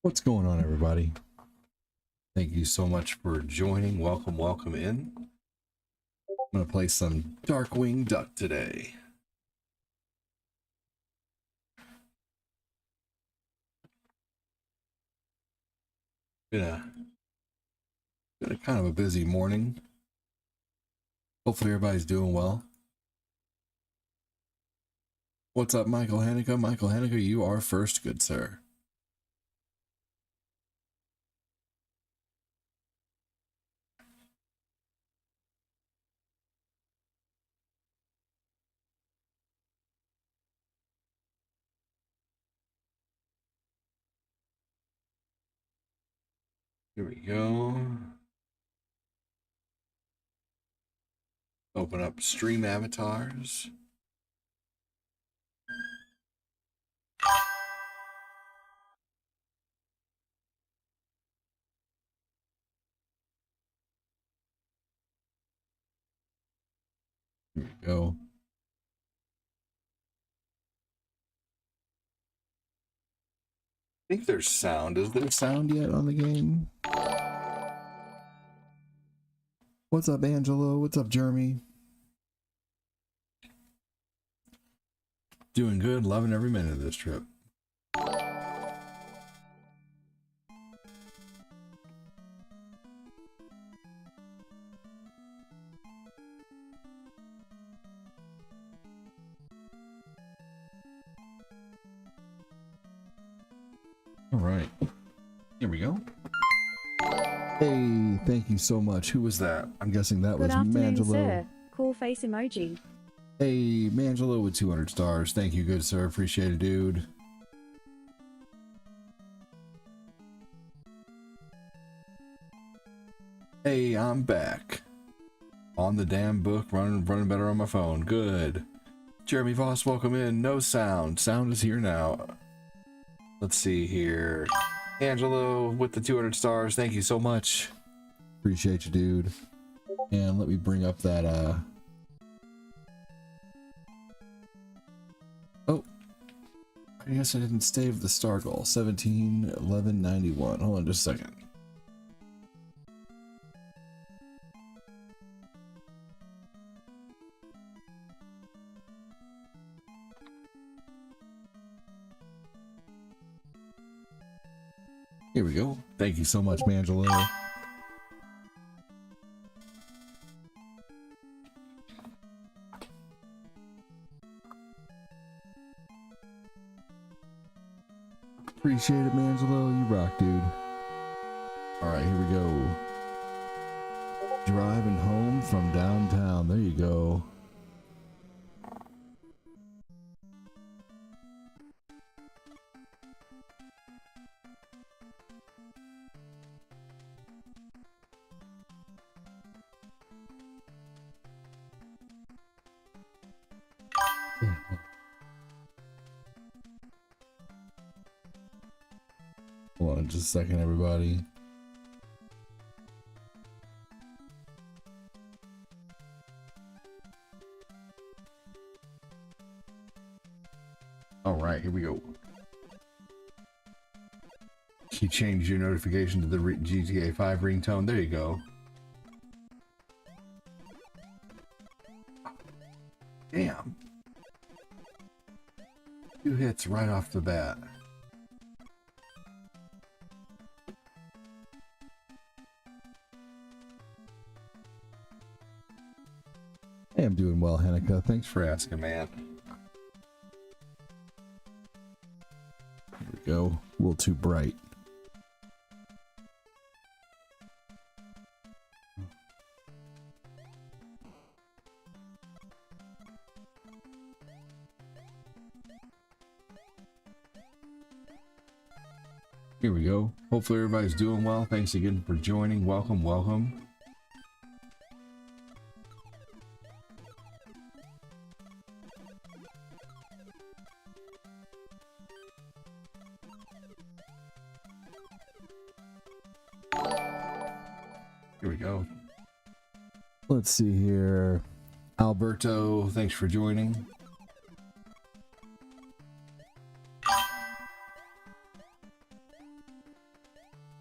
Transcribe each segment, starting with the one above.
What's going on, everybody? Thank you so much for joining. Welcome in. I'm going to play some Darkwing Duck today. Been a kind of a busy morning. Hopefully everybody's doing well. What's up, Michael Hanukkah? Michael Hanukkah, you are first, good sir. Here we go. Open up stream avatars. Here we go. I think there's sound. Is there sound yet on the game? What's up, Angelo? What's up, Jeremy? Doing good, loving every minute of this trip. All right, here we go. Hey, thank you so much. Who was that? I'm guessing that was Mangelo. Sir. Cool face emoji. Hey, Mangelo with 200 stars. Thank you, good sir. Appreciate it, dude. Hey, I'm back. On the damn book, running better on my phone. Good. Jeremy Voss, welcome in. No sound. Sound is here now. Let's see here. Angelo with the 200 stars. Thank you so much. Appreciate you, dude. And let me bring up that, oh, I guess I didn't save the star goal. 17, 11, 91. Hold on just a second. Here we go. Thank you so much, Mangelo. Appreciate it, Mangelo. You rock, dude. Alright, here we go. Driving home from downtown. There you go. Hold on just a second, everybody. All right, here we go. You changed your notification to the GTA 5 ringtone. There you go. Damn. 2 hits right off the bat. Hey, I'm doing well, Hanukkah. Thanks for asking, man. Here we go. A little too bright. Here we go. Hopefully everybody's doing well. Thanks again for joining. Welcome. Here we go. Let's see here. Alberto, thanks for joining.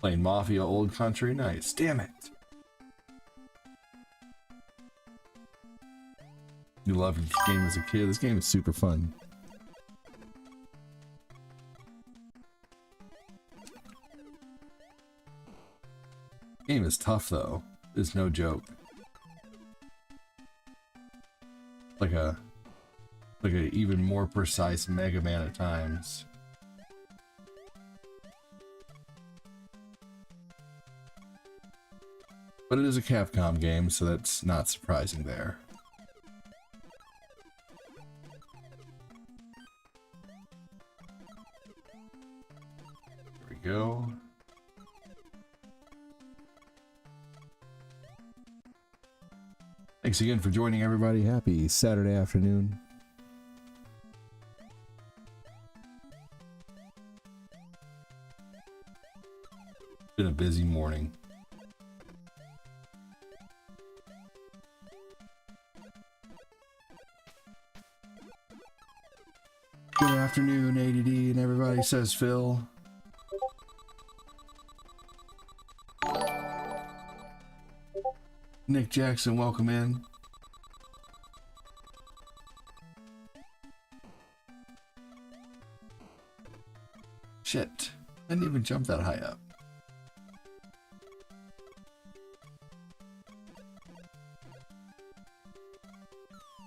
Playing Mafia Old Country. Nice. Damn it. You loved this game as a kid. This game is super fun. Game is tough though. It's no joke. Like a even more precise Mega Man at times. But it is a Capcom game, so that's not surprising there. There we go. Thanks again for joining, everybody. Happy Saturday afternoon. Been a busy morning. Good afternoon, ADD, and everybody, says Phil. Nick Jackson, welcome in. Shit, I didn't even jump that high up.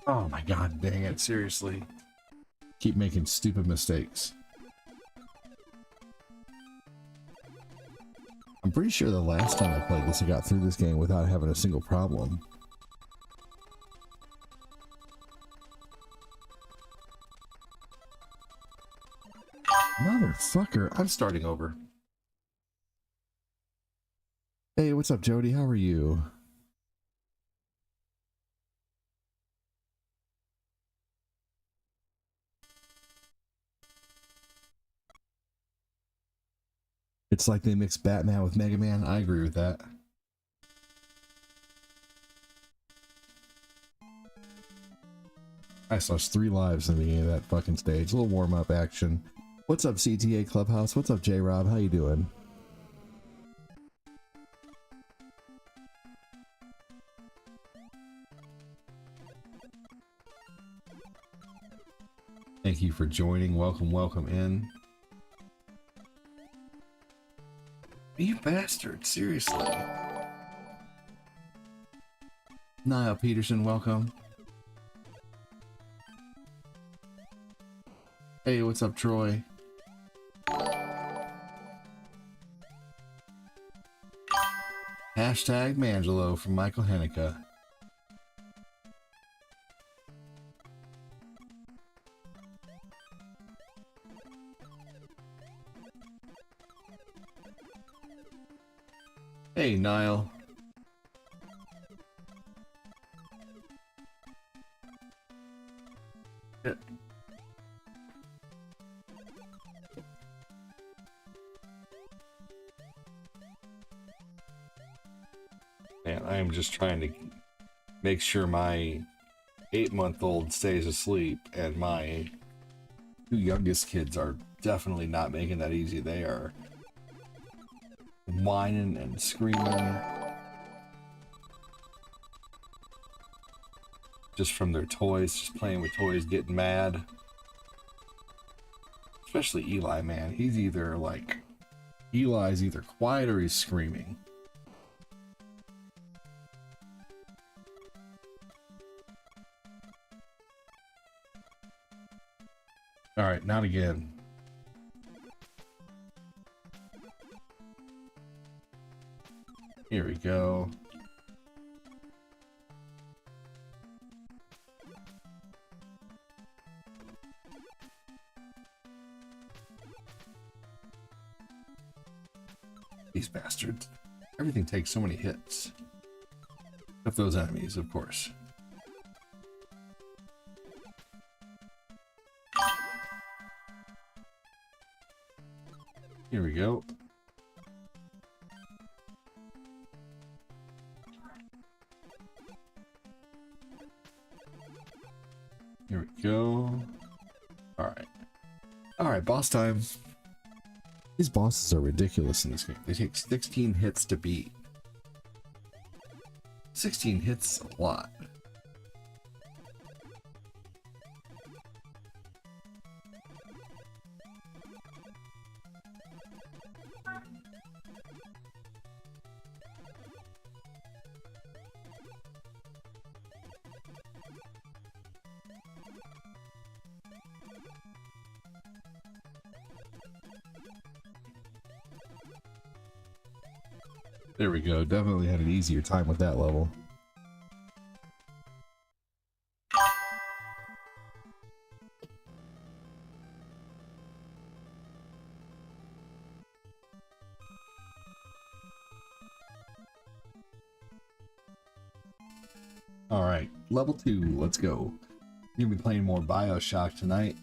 Oh my god, dang it, seriously. Keep making stupid mistakes. I'm pretty sure the last time I played this, I got through this game without having a single problem. Motherfucker, I'm starting over. Hey, what's up, Jody? How are you? It's like they mixed Batman with Mega Man. I agree with that. I lost 3 lives in the beginning of that fucking stage. A little warm-up action. What's up, CTA Clubhouse? What's up, J-Rob? How you doing? Thank you for joining. Welcome, welcome in. You bastard, seriously. Niall Peterson, welcome. Hey, what's up, Troy? Hashtag Mangelo from Michael Hanukkah. Hey, Niall. Yeah. Man, I am just trying to make sure my 8-month-old stays asleep, and my 2 youngest kids are definitely not making that easy. They are whining and screaming just from their toys, just playing with toys, getting mad. Especially Eli, man. He's either like, Eli's either quiet or he's screaming. All right, not again. Here we go. These bastards. Everything takes so many hits. Except those enemies, of course. Here we go. Here we go. All right. All right, boss time. These bosses are ridiculous in this game. They take 16 hits to beat. 16 hits is a lot. There we go. Definitely had an easier time with that level. Alright, level 2, let's go. You're gonna be playing more BioShock tonight.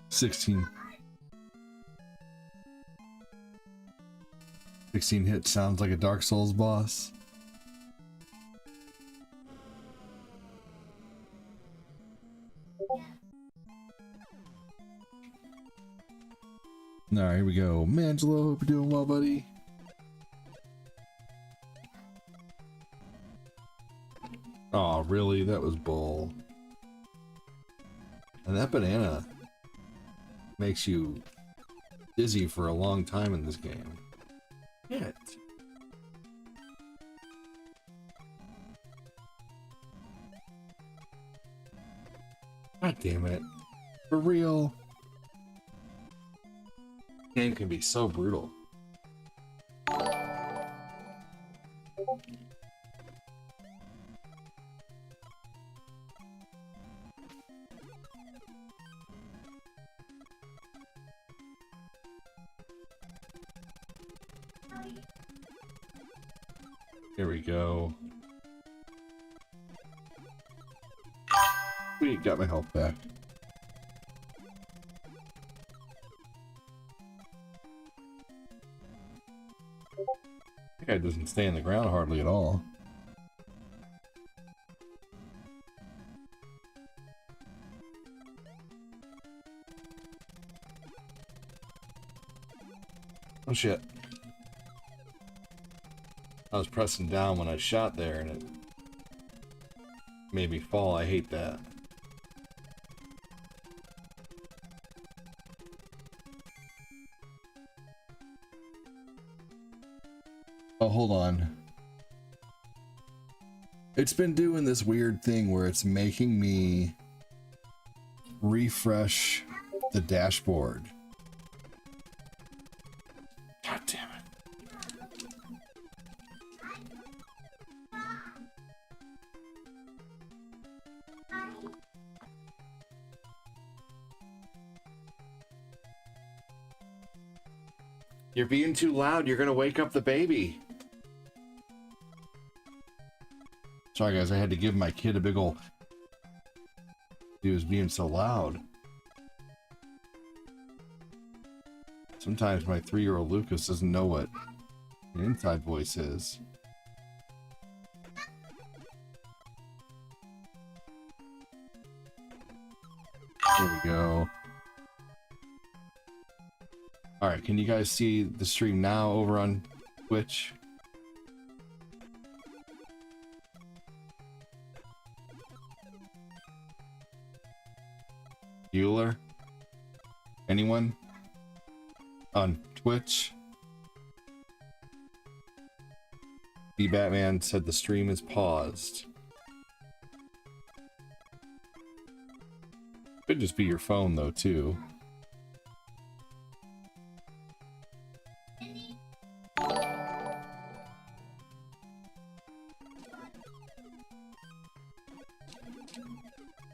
16 hits sounds like a Dark Souls boss. Alright, here we go. Mangelo, hope you're doing well, buddy. Oh, really? That was bull. And that banana makes you dizzy for a long time in this game. Shit. God damn it. For real. Game can be so brutal. Here we go. Sweet, got my health back. That guy doesn't stay in the ground hardly at all. Oh shit. I was pressing down when I shot there and it made me fall. I hate that. Oh, hold on. It's been doing this weird thing where it's making me refresh the dashboard. God damn it. You're being too loud. You're gonna wake up the baby. Sorry guys, I had to give my kid a big ol'... He was being so loud. Sometimes my 3-year-old Lucas doesn't know what an inside voice is. There we go. Alright, can you guys see the stream now over on Twitch? Bueller? Anyone? On Twitch? B Batman said the stream is paused. Could just be your phone though, too.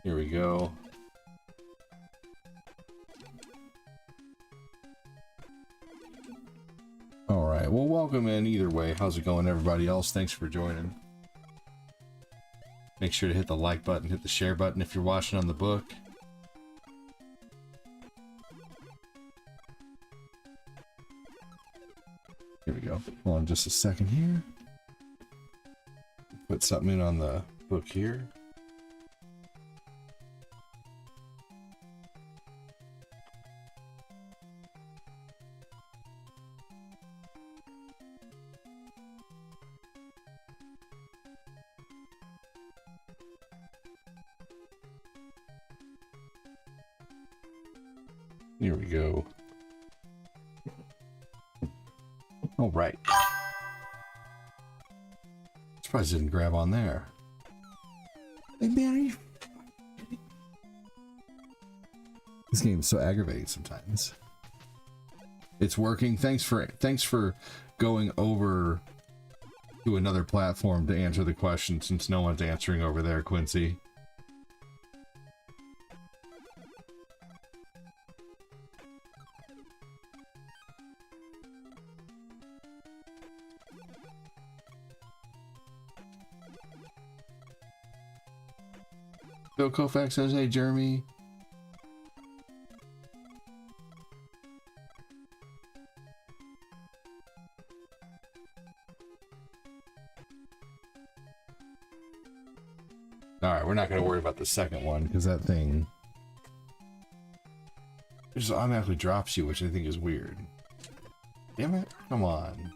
Here we go. Alright, well welcome in either way. How's it going everybody else? Thanks for joining. Make sure to hit the like button, hit the share button if you're watching on the book. Here we go. Hold on just a second here. Put something in on the book here. Here we go. All right. Surprised it didn't grab on there. Hey, Mary. This game's so aggravating sometimes. It's working. Thanks for going over to another platform to answer the question, since no one's answering over there, Quincy. Bill Koufax says, hey, Jeremy. Alright, we're not going to worry about the second one, because that thing just automatically drops you, which I think is weird. Damn it. Come on.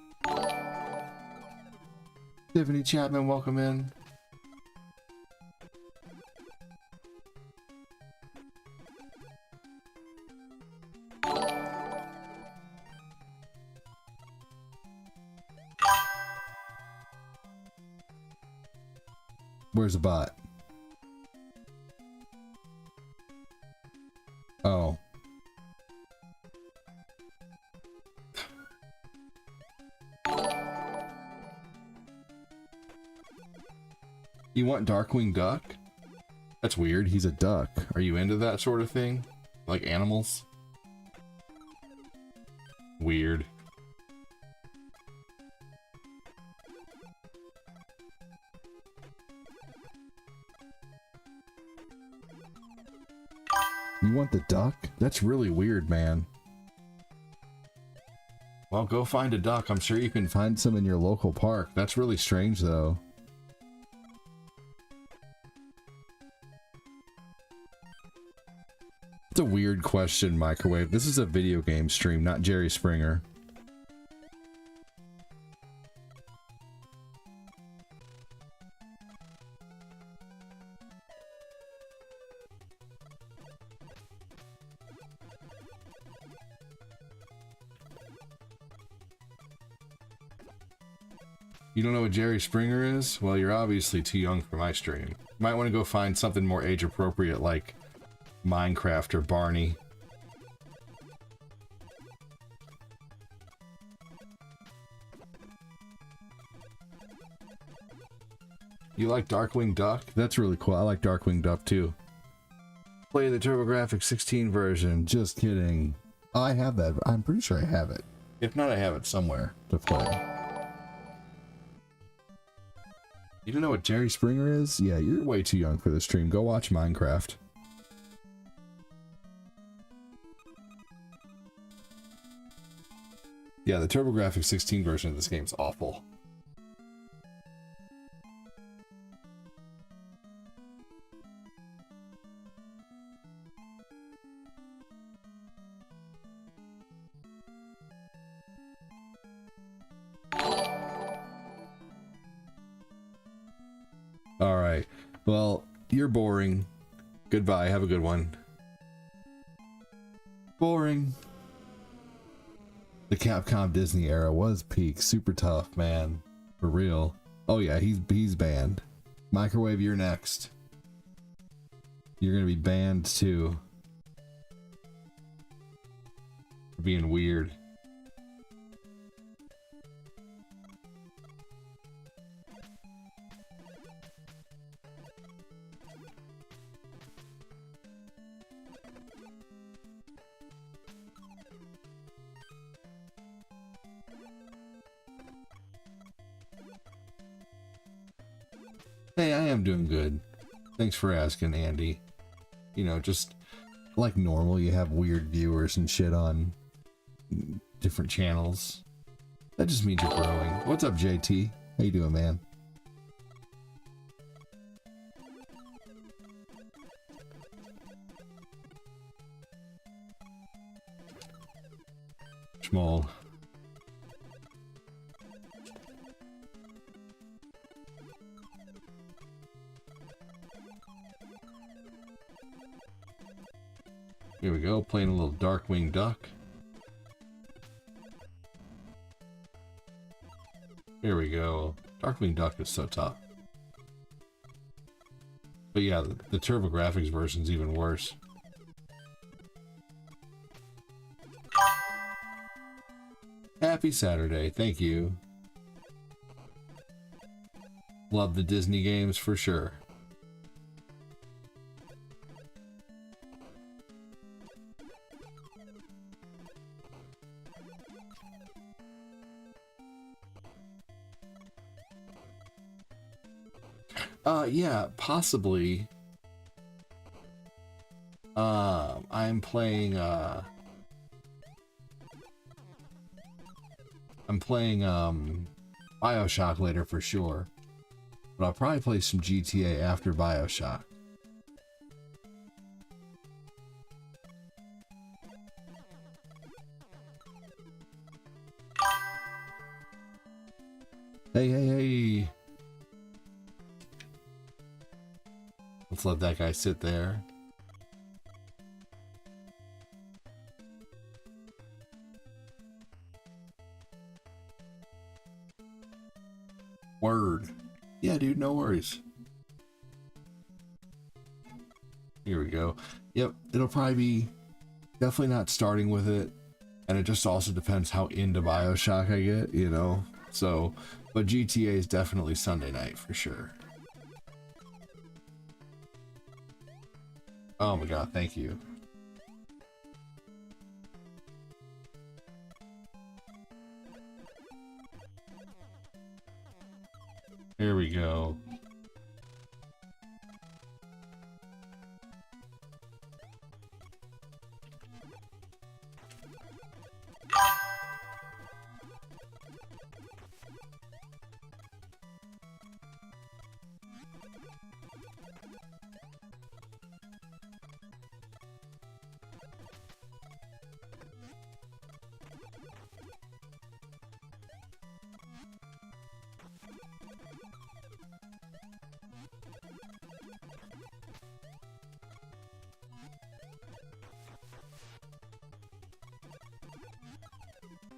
Tiffany Chapman, welcome in. Where's the bot? Oh. You want Darkwing Duck? That's weird. He's a duck. Are you into that sort of thing? Like animals? Weird. You want the duck? That's really weird, man. Well, go find a duck. I'm sure you can find some in your local park. That's really strange, though. It's a weird question, Microwave. This is a video game stream, not Jerry Springer. You don't know what Jerry Springer is? Well, you're obviously too young for my stream. You might want to go find something more age appropriate like Minecraft or Barney. You like Darkwing Duck? That's really cool. I like Darkwing Duck too. Play the TurboGrafx 16 version. Just kidding. Oh, I have that. I'm pretty sure I have it. If not, I have it somewhere to play. You don't know what Jerry Springer is? Yeah, you're way too young for this stream. Go watch Minecraft. Yeah, the TurboGrafx 16 version of this game is awful. Alright. Well, you're boring. Goodbye. Have a good one. Boring. The Capcom Disney era was peak. Super tough, man. For real. Oh yeah, he's banned. Microwave, you're next. You're gonna be banned too. For being weird. Hey, I am doing good. Thanks for asking, Andy. You know, just like normal, you have weird viewers and shit on different channels. That just means you're growing. What's up, JT? How you doing, man? Small. Here we go, playing a little Darkwing Duck. Here we go. Darkwing Duck is so tough. But yeah, the TurboGrafx version's even worse. Happy Saturday, thank you. Love the Disney games for sure. Yeah, possibly. I'm playing BioShock later for sure. But I'll probably play some GTA after BioShock. Hey, hey, hey. Let's let that guy sit there. Word. Yeah, dude, no worries. Here we go. Yep, it'll probably be definitely not starting with it. And it just also depends how into BioShock I get, you know? So, but GTA is definitely Sunday night for sure. Oh my god, thank you. Here we go.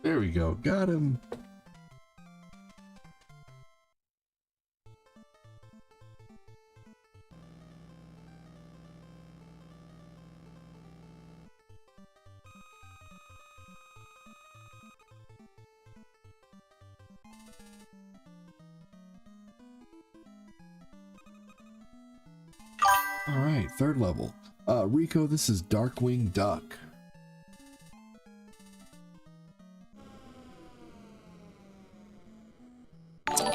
There we go. Got him. All right, third level. Rico, this is Darkwing Duck.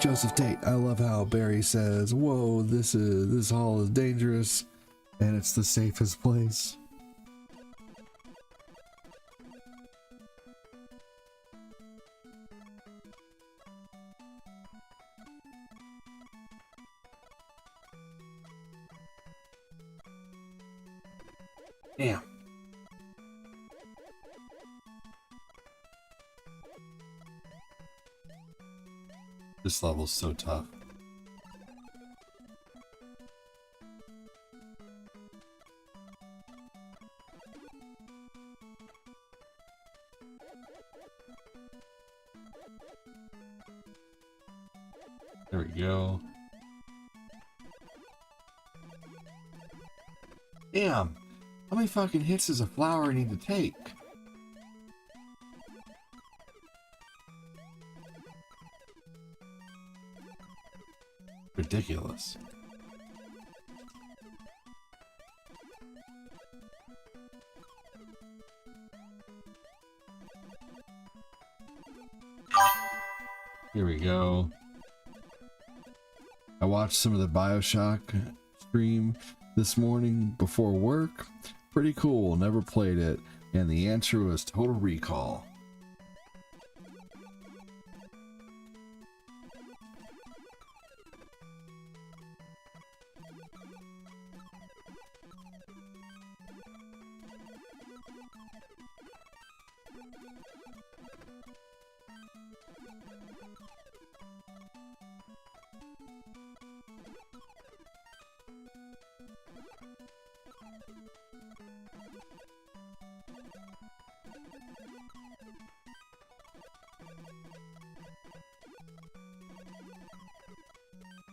Joseph Tate, I love how Barry says, "Whoa, this hall is dangerous, and it's the safest place." Damn. This level's so tough. There we go. Damn! How many fucking hits does a flower need to take? Ridiculous. Here we go. I watched some of the BioShock stream this morning before work. Pretty cool, never played it, and the answer was Total Recall.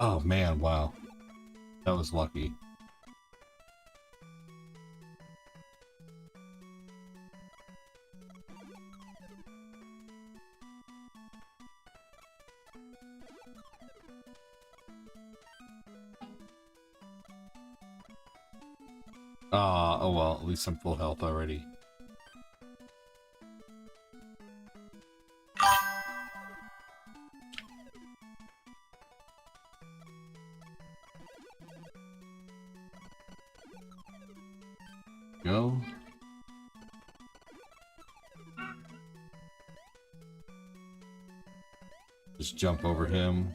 Oh man, wow. That was lucky. Oh well, at least I'm full health already. Go. Just jump over him.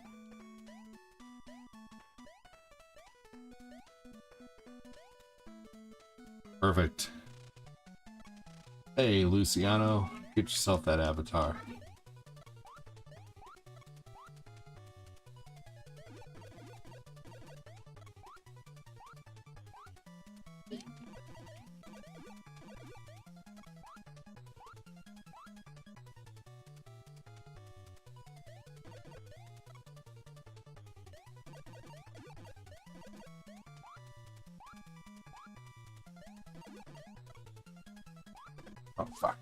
Perfect. Hey, Luciano, get yourself that avatar. Oh, fuck.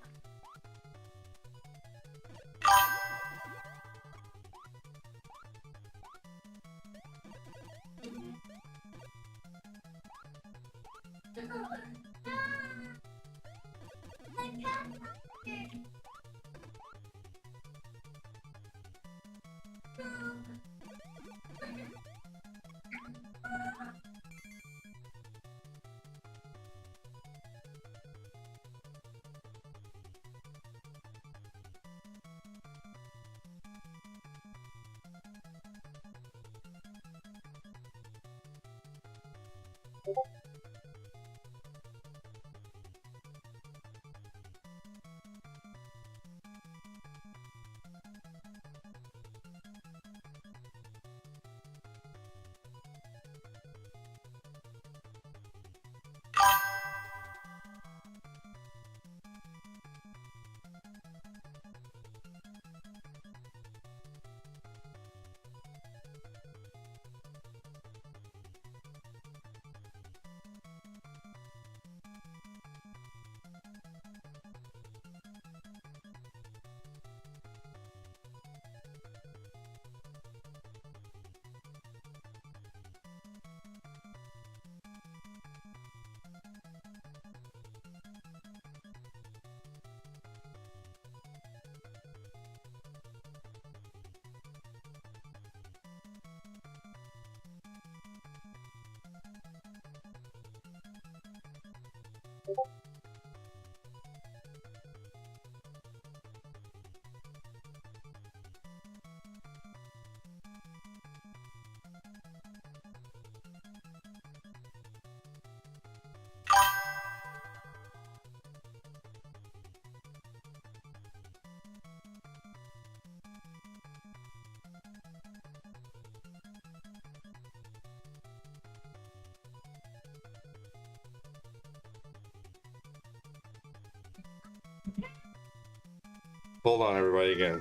Hold on, everybody, again.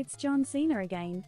It's John Cena again.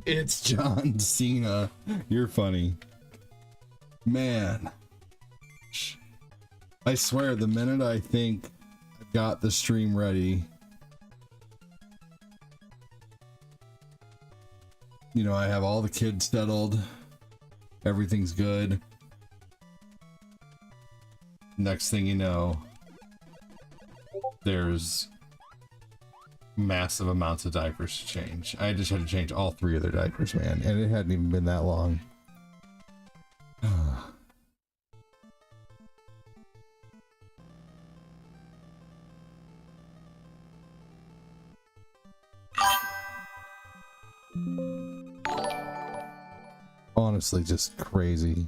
It's John Cena. You're funny. Man. I swear, the minute I think I've got the stream ready, you know, I have all the kids settled, everything's good. Next thing you know, there's massive amounts of diapers to change. I just had to change all 3 of their diapers, man, and it hadn't even been that long. Honestly, just crazy.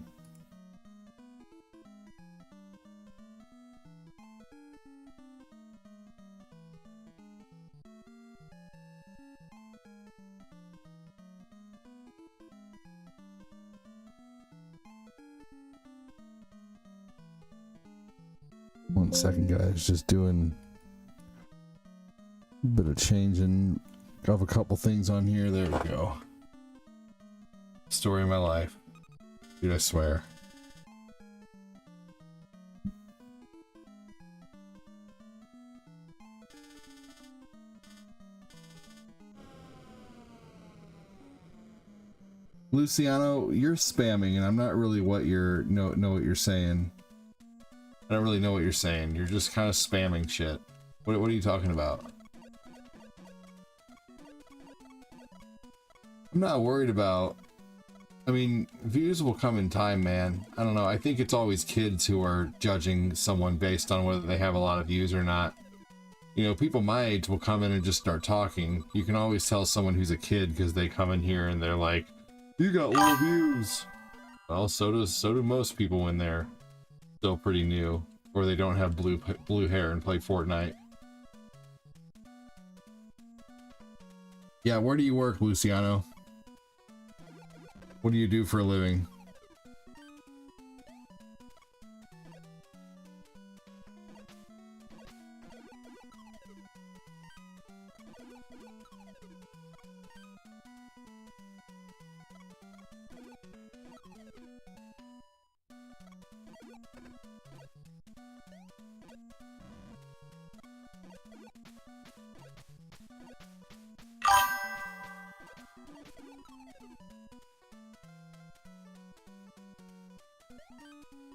One second, guys, just doing a bit of changing of a couple things on here. There we go. Story of my life. Dude, I swear. Luciano, you're spamming, and I'm not really what you're know what you're saying. I don't really know what you're saying. You're just kind of spamming shit. What are you talking about? I'm not worried about... I mean, views will come in time, man. I don't know. I think it's always kids who are judging someone based on whether they have a lot of views or not. You know, people my age will come in and just start talking. You can always tell someone who's a kid because they come in here and they're like, "You got low views." Well, so do most people when they're still pretty new, or they don't have blue hair and play Fortnite. Yeah, where do you work, Luciano? What do you do for a living?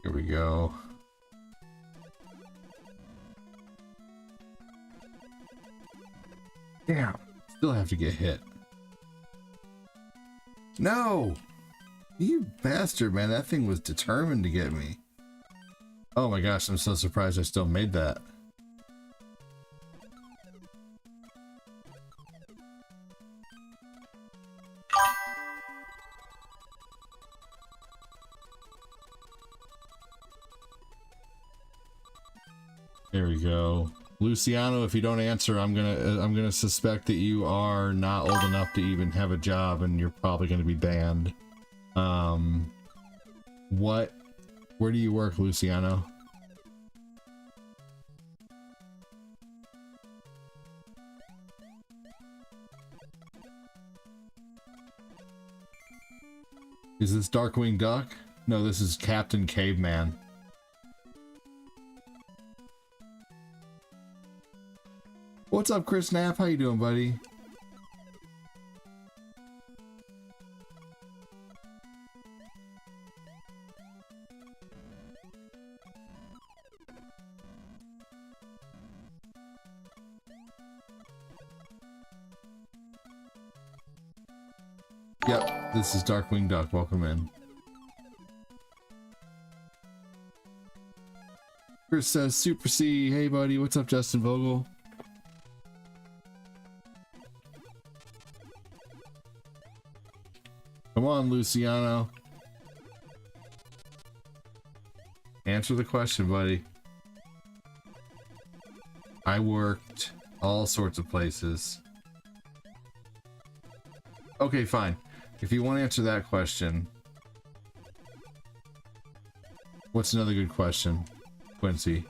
Here we go. Damn, still have to get hit. No! You bastard, man. That thing was determined to get me. Oh my gosh, I'm so surprised I still made that. There we go. Luciano, if you don't answer, I'm gonna suspect that you are not old enough to even have a job, and you're probably gonna be banned. What? Where do you work, Luciano? Is this Darkwing Duck? No, this is Captain Caveman. What's up, Chris Knapp? How you doing, buddy? Yep, this is Darkwing Duck. Welcome in. Chris says, Super C. Hey, buddy. What's up, Justin Vogel? Come on, Luciano. Answer the question, buddy. I worked all sorts of places. Okay, fine. If you want to answer that question, what's another good question, Quincy?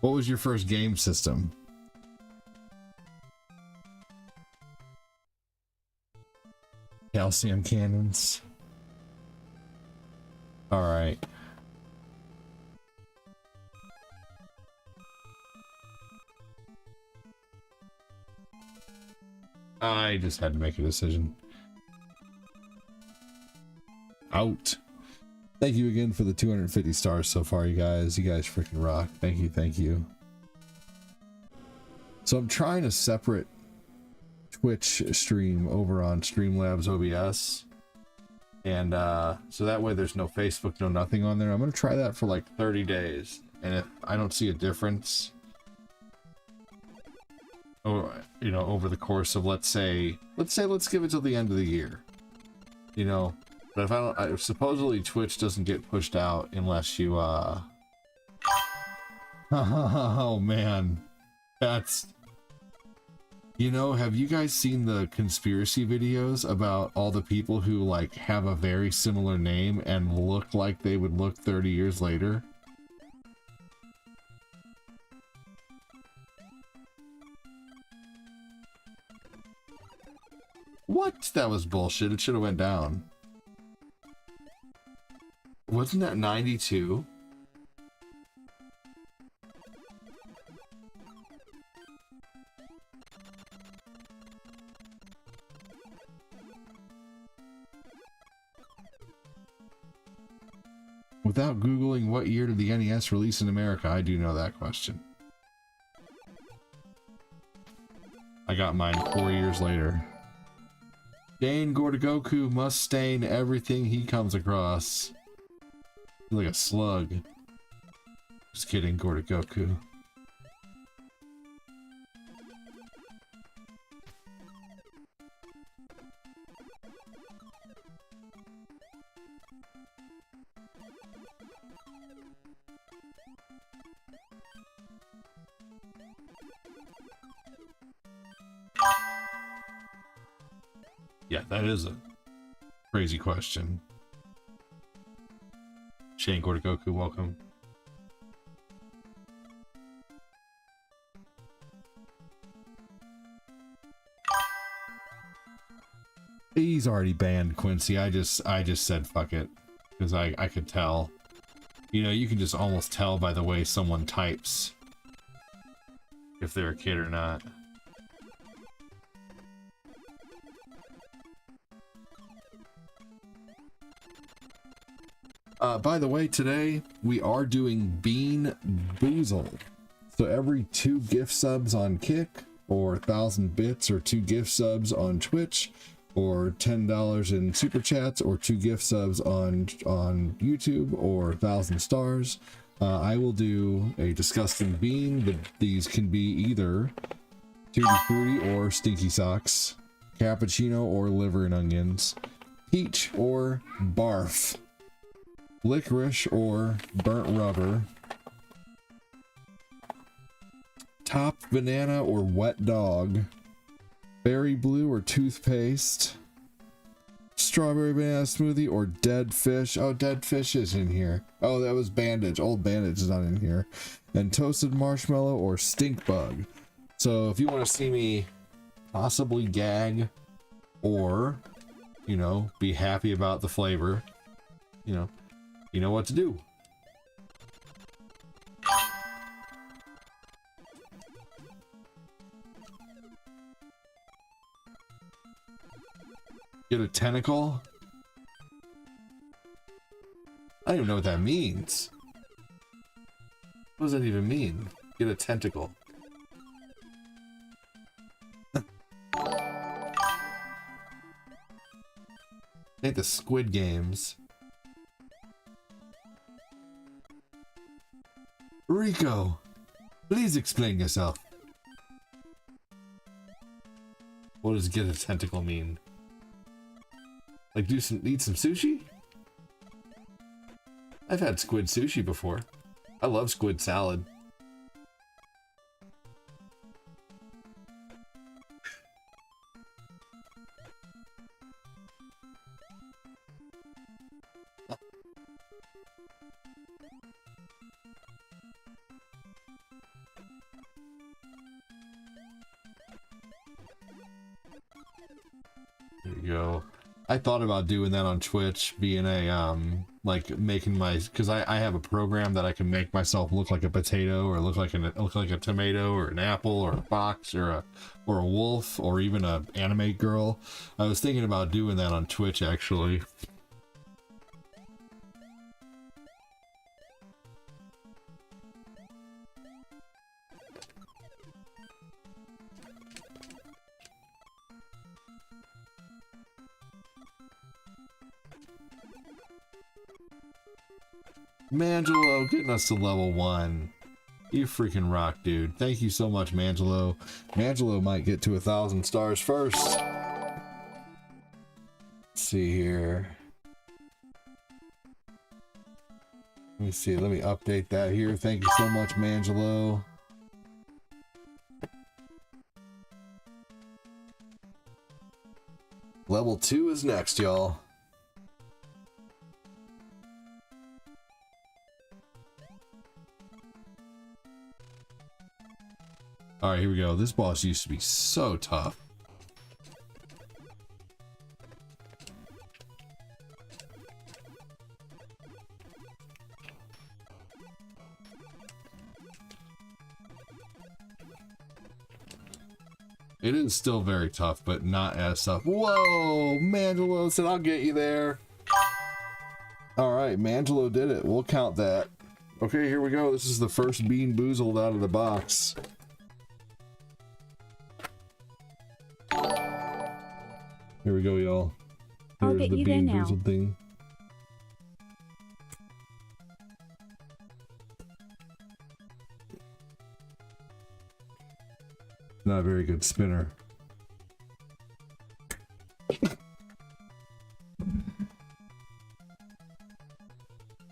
What was your first game system? Calcium cannons. All right. I just had to make a decision. Out. Thank you again for the 250 stars so far, you guys. You guys freaking rock. Thank you, thank you. So I'm trying a separate Twitch stream over on Streamlabs OBS. And so that way there's no Facebook, no nothing on there. I'm going to try that for like 30 days. And if I don't see a difference, or you know, over the course of let's give it till the end of the year, you know. But if I don't, supposedly Twitch doesn't get pushed out unless you oh man, that's, you know, have you guys seen the conspiracy videos about all the people who like have a very similar name and look like they would look 30 years later? What? That was bullshit. It should have went down. Wasn't that 92? Without Googling what year did the NES release in America, I do know that question. I got mine 4 years later. Dane Gordagoku must stain everything he comes across. Like a slug. Just kidding, Gordagoku. Yeah, that is a crazy question. Shane Gordagoku, welcome. He's already banned, Quincy. I just said fuck it because I could tell. You know, you can just almost tell by the way someone types if they're a kid or not. By the way, today we are doing Bean Boozled. So every 2 gift subs on Kick, or 1,000 bits, or 2 gift subs on Twitch, or $10 in super chats, or 2 gift subs on YouTube, or 1,000 stars, I will do a disgusting bean. But these can be either Tutti Frutti or Stinky Socks, cappuccino or liver and onions, peach or barf. licorice or burnt rubber, top banana or wet dog, berry blue or toothpaste, strawberry banana smoothie or dead fish. Oh, dead fish is in here. Oh, that was bandage. Old bandage is not in here. And toasted marshmallow or stink bug. So if you want to see me possibly gag or, you know, be happy about the flavor, you know what to do. Get a tentacle? I don't even know what that means. What does that even mean? Get a tentacle. Ain't the Squid Games. Rico, please explain yourself. What does get a tentacle mean? Like eat some sushi? I've had squid sushi before. I love squid salad. There you go. I thought about doing that on Twitch, being a like making my, because I have a program that I can make myself look like a potato or look like a tomato or an apple or a fox or a wolf or even a anime girl. I was thinking about doing that on Twitch actually. Mangelo getting us to level 1. You freaking rock, dude. Thank you so much, Mangelo. Mangelo might get to 1,000 stars first. Let's see here. Let me see. Let me update that here. Thank you so much, Mangelo. Level 2 is next, y'all. Alright, here we go. This boss used to be so tough. It is still very tough, but not as tough. Whoa! Mangelo said, I'll get you there. Alright, Mangelo did it. We'll count that. Okay, here we go. This is the first Bean Boozled out of the box. Here we go, y'all. I'll Here's get the you there Bean now. Boozled thing. Not a very good spinner.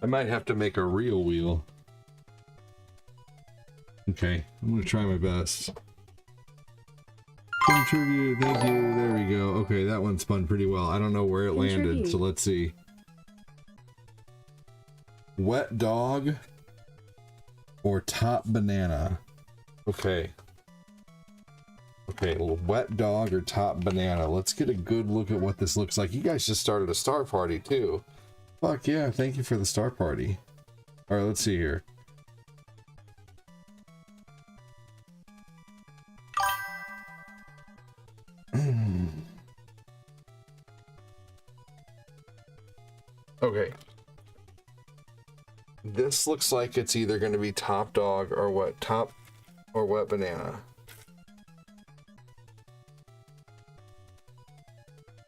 I might have to make a real wheel. Okay, I'm gonna try my best. Contribute, thank you. There we go. Okay, that one spun pretty well. I don't know where it landed, so let's see. Wet dog or top banana? Okay. Okay, wet dog or top banana. Let's get a good look at what this looks like. You guys just started a star party too. Fuck yeah, thank you for the star party. Alright, let's see here. Okay. This looks like it's either going to be top dog or what? Top or wet banana.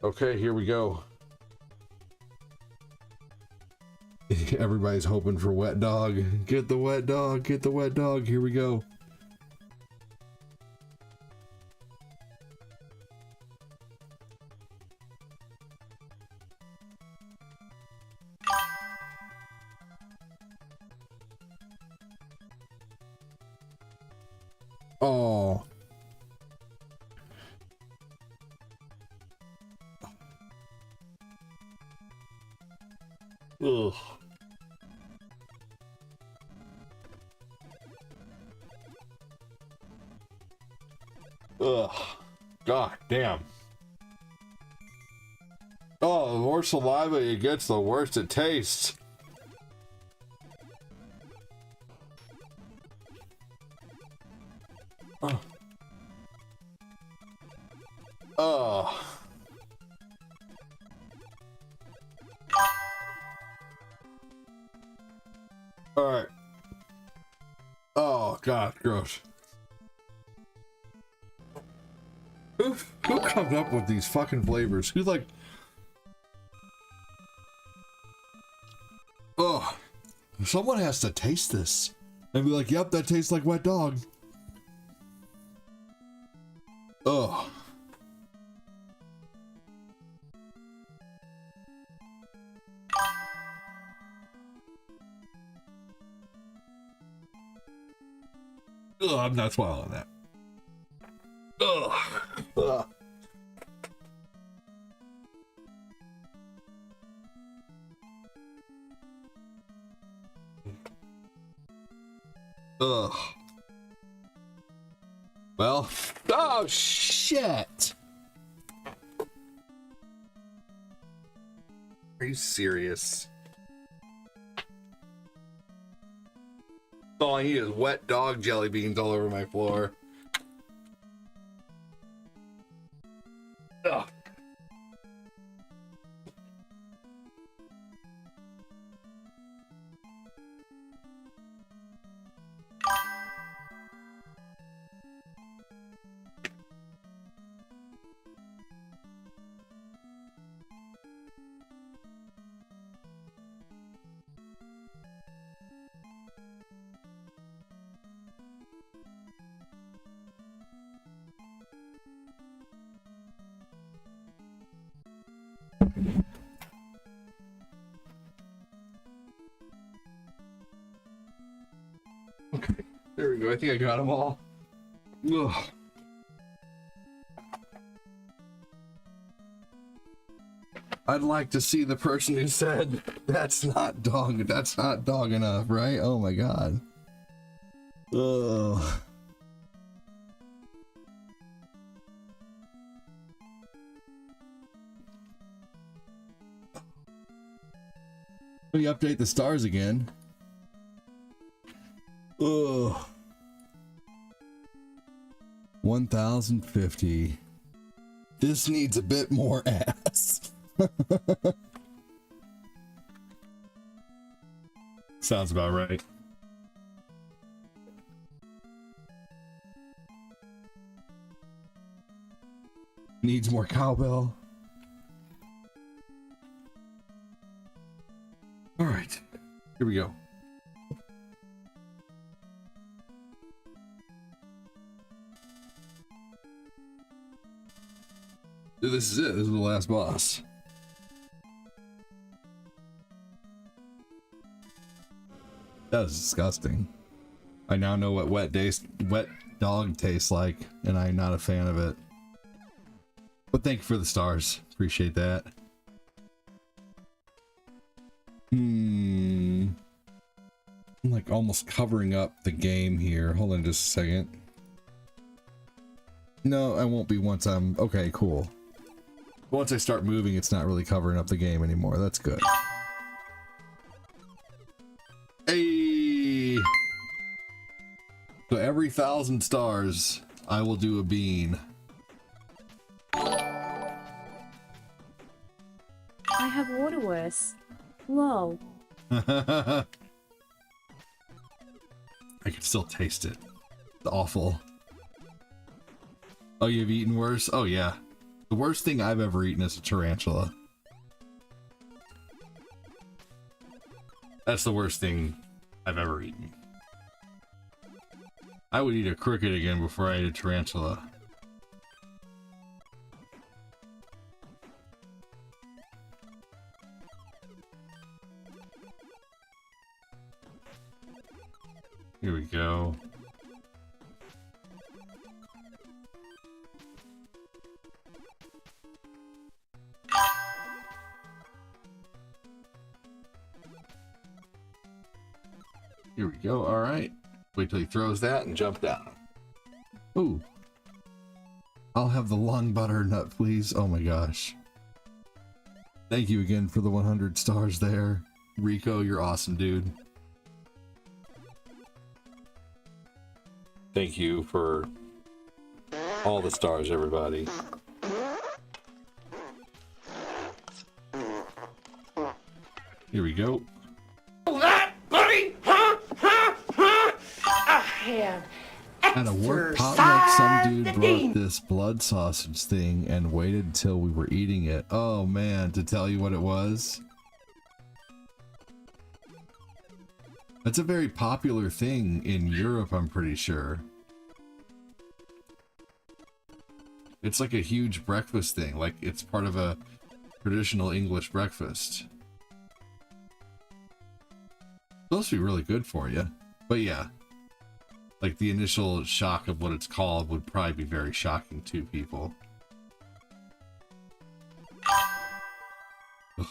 Okay, here we go. Everybody's hoping for wet dog. Get the wet dog, get the wet dog. Here we go. Oh. Ugh. Ugh. God damn. Oh, the more saliva it gets, the worse it tastes. Oh. Oh. Alright. Oh, God, gross. Who comes up with these fucking flavors? Who's like... Oh, someone has to taste this and be like, yep, that tastes like wet dog. Oh. Ugh, I'm not swallowing that. Ugh. Ugh. Ugh. Well, oh shit. Are you serious? All I need is wet dog jelly beans all over my floor. Ugh. Okay, there we go. I think I got them all. Ugh. I'd like to see the person who said that's not dog enough, right? Oh my god. Ugh. Let me update the stars again. Ugh. 1050. This needs a bit more ass. Sounds about right. Needs more cowbell. All right, here we go. This is it. This is the last boss. That is disgusting. I now know what wet dog tastes like, and I'm not a fan of it. But thank you for the stars. Appreciate that. I'm like almost covering up the game here. Hold on just a second. No, I won't be once I'm... Okay, cool. Once I start moving, it's not really covering up the game anymore. That's good. Hey! So every 1,000 stars, I will do a bean. I have water worse. Lol. I can still taste it. It's awful. Oh, you've eaten worse? Oh, yeah. The worst thing I've ever eaten is a tarantula. That's the worst thing I've ever eaten. I would eat a cricket again before I ate a tarantula. Here we go. Here we go. All right. Wait till he throws that and jump down. Ooh. I'll have the long butternut, please. Oh my gosh. Thank you again for the 100 stars there. Rico, you're awesome, dude. Thank you for all the stars, everybody. Here we go. That, buddy? Huh? Huh? Huh? I had At a work potluck, some dude brought this blood sausage thing and waited until we were eating it. Oh man, to tell you what it was? That's a very popular thing in Europe, I'm pretty sure. It's like a huge breakfast thing, like it's part of a traditional English breakfast. Supposed to be really good for you, but yeah. Like, the initial shock of what it's called would probably be very shocking to people. Ugh.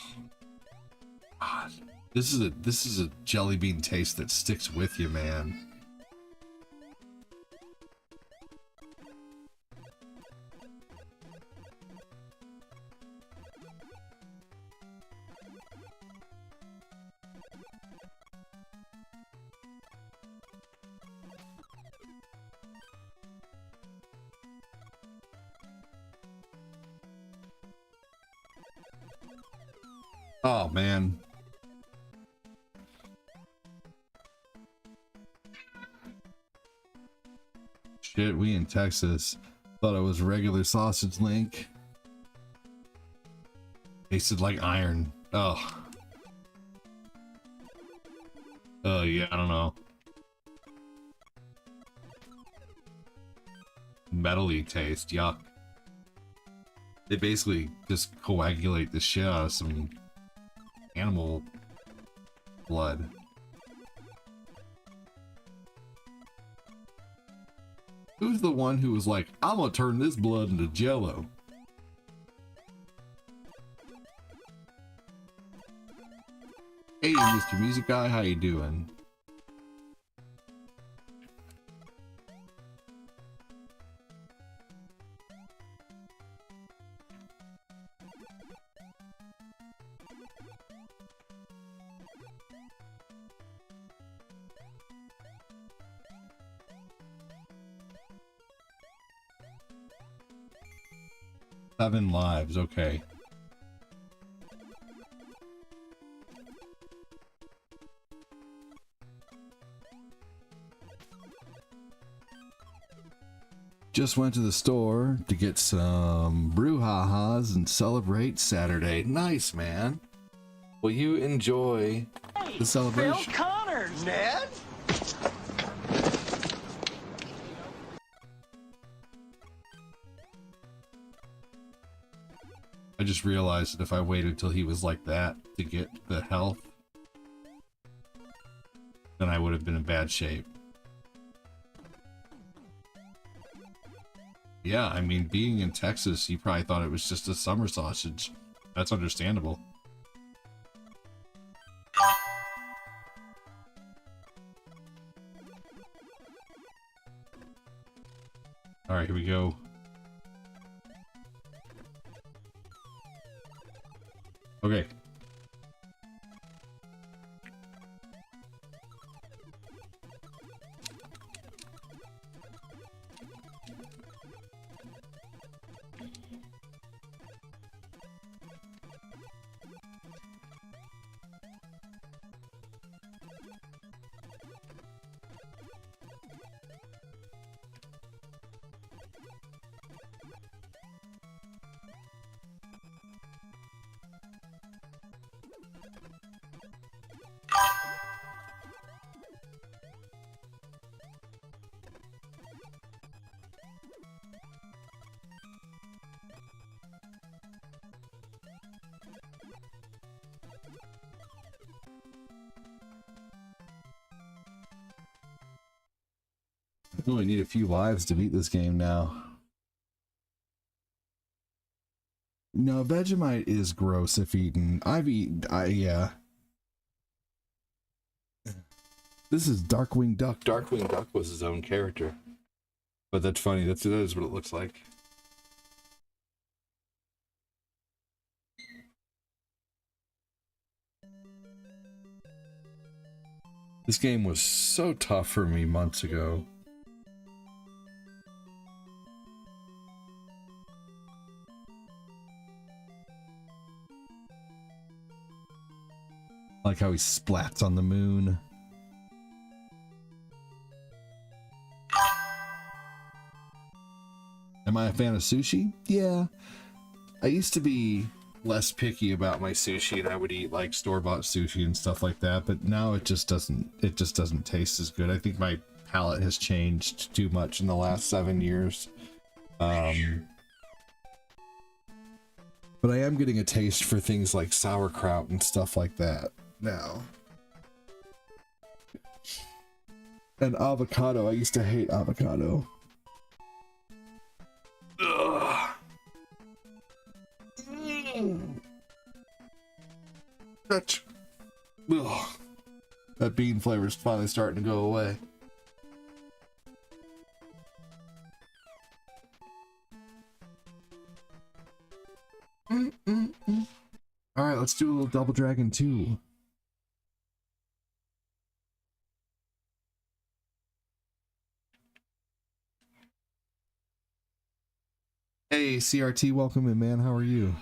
God. This is a jelly bean taste that sticks with you, man. Oh, man. Shit, we in Texas. Thought it was regular sausage link. Tasted like iron. Oh. Oh, yeah, I don't know. Metally taste, yuck. They basically just coagulate the shit out of some animal blood. Who's the one who was like, I'm gonna turn this blood into jello? Hey, Mr. Music Guy, how you doing? Seven lives, okay. Just went to the store to get some brouhahas and celebrate Saturday. Nice, man. Will you enjoy the celebration? Phil Connor, Ned. I just realized that if I waited till he was like that to get the health, then I would have been in bad shape. Yeah, I mean, being in Texas, you probably thought it was just a summer sausage. That's understandable. Alright, here we go. Okay. I only need a few lives to beat this game now. No, Vegemite is gross if eaten. I've eaten, yeah. This is Darkwing Duck. Darkwing Duck was his own character. But that's funny. That is what it looks like. This game was so tough for me months ago. I like how he splats on the moon. Am I a fan of sushi? Yeah. I used to be less picky about my sushi, and I would eat like store-bought sushi and stuff like that, but now it just doesn't taste as good. I think my palate has changed too much in the last 7 years. But I am getting a taste for things like sauerkraut and stuff like that now. And avocado. I used to hate avocado. Ugh. Ugh. That bean flavor is finally starting to go away. Alright, let's do a little Double Dragon 2. Hey, CRT, welcome in, man. How are you?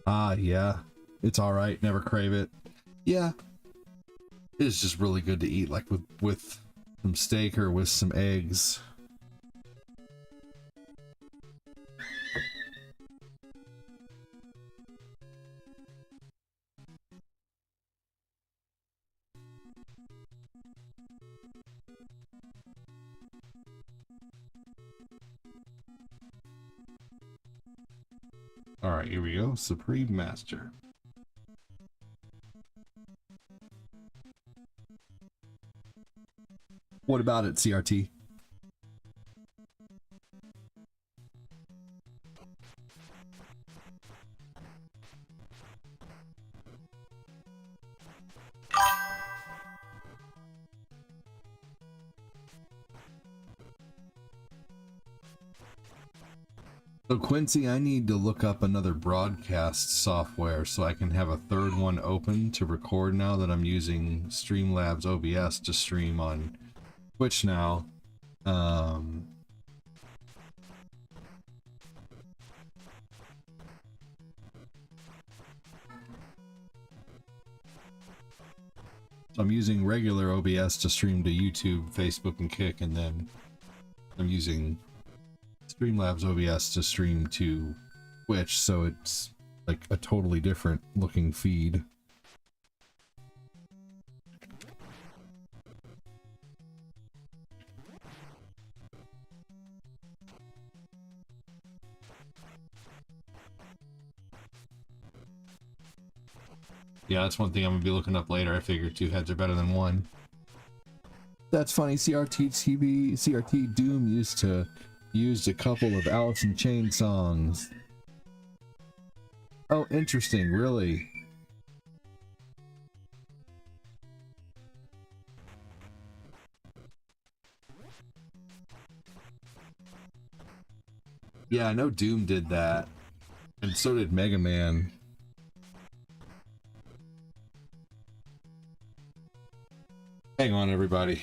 Ah, yeah. It's alright. Never crave it. Yeah. It's just really good to eat, like with some steak or with some eggs. All right, here we go. Supreme Master. What about it, CRT? So Quincy, I need to look up another broadcast software so I can have a third one open to record now that I'm using Streamlabs OBS to stream on Twitch now. So I'm using regular OBS to stream to YouTube, Facebook, and Kick, and then I'm using Streamlabs OBS to stream to Twitch, so it's like a totally different looking feed. Yeah, that's one thing I'm gonna be looking up later. I figure two heads are better than one. That's funny. CRT Doom used a couple of Alice in Chains songs. Oh, interesting. Really? Yeah, I know Doom did that, and so did Mega Man. Hang on, everybody.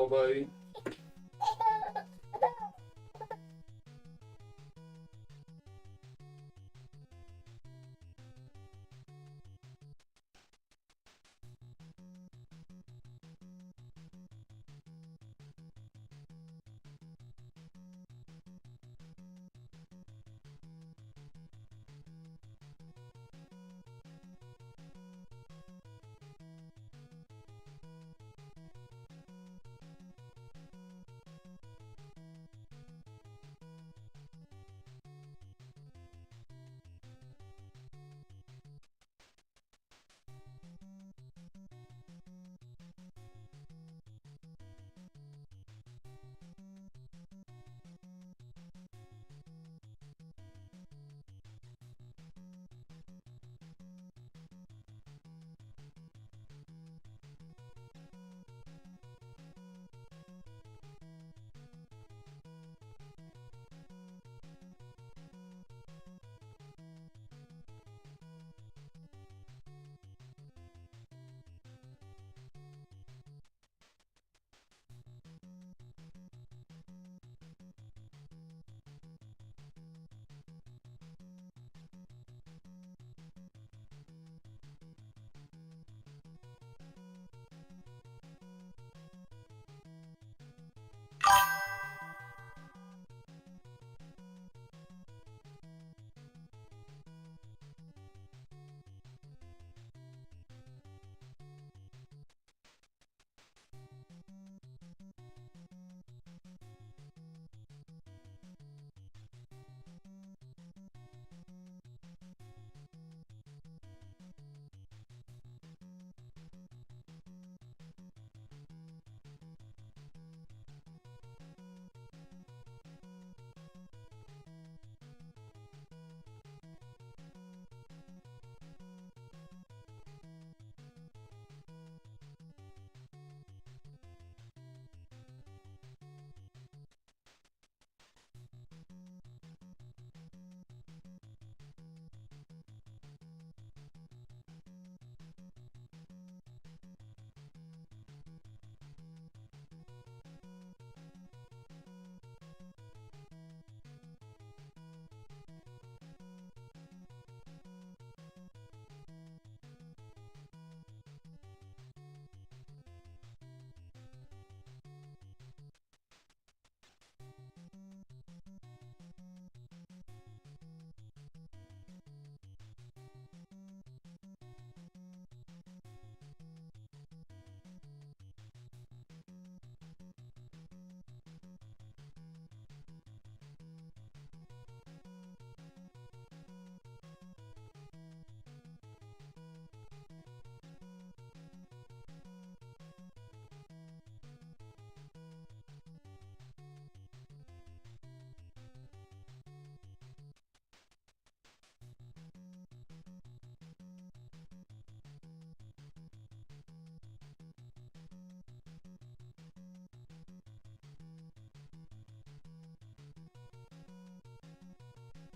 little buddy.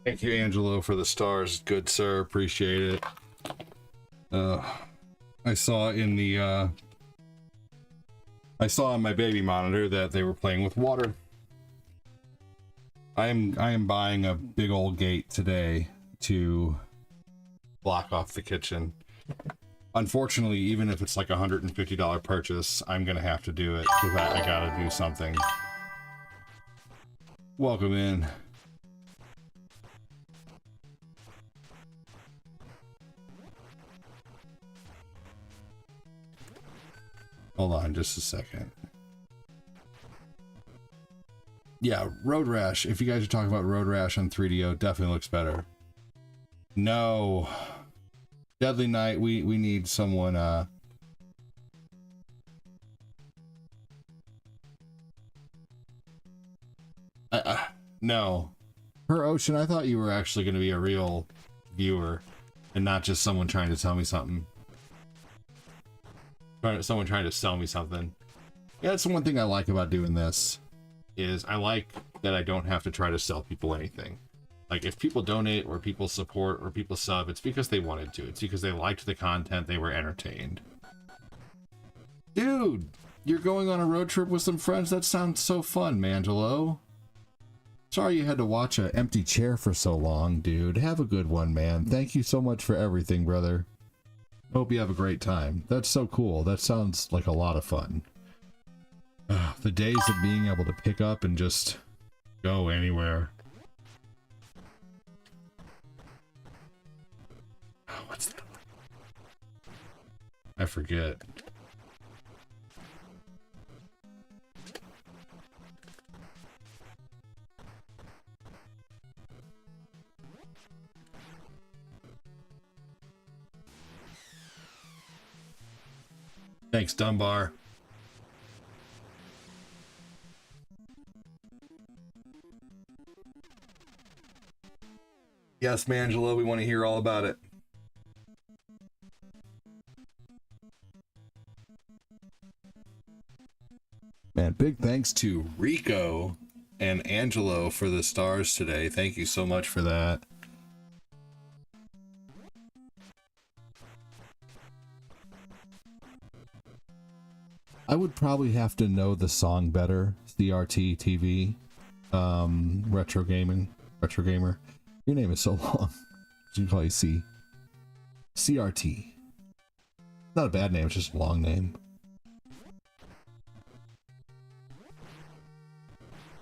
Thank you, Angelo, for the stars. Good sir, appreciate it. I saw in the I saw on my baby monitor that they were playing with water. I am buying a big old gate today to block off the kitchen. Unfortunately, even if it's like a $150 purchase, I'm gonna have to do it because I gotta do something. Welcome in. Hold on just a second. Yeah, Road Rash. If you guys are talking about Road Rash on 3DO, definitely looks better. No. Deadly Knight, we need someone, no. Her Ocean, I thought you were actually going to be a real viewer and not just someone trying to tell me something. Someone trying to sell me something. Yeah, that's the one thing I like about doing this, is I like that I don't have to try to sell people anything. Like, if people donate or people support or people sub, it's because they wanted to. It's because they liked the content, they were entertained. Dude, You're going on a road trip with some friends? That sounds so fun, Mangelo. Sorry you had to watch an empty chair for so long, dude. Have a good one, man. Thank you so much for everything, brother. Hope you have a great time. That's so cool. That sounds like a lot of fun. The days of being able to pick up and just go anywhere. Oh, what's that? I forget. Thanks, Dunbar. Yes, Mangelo, we want to hear all about it. Man, big thanks to Rico and Angelo for the stars today. Thank you so much for that. I would probably have to know the song better. CRT TV. Retro Gamer. Your name is so long. You can call you C. CRT. Not a bad name, it's just a long name.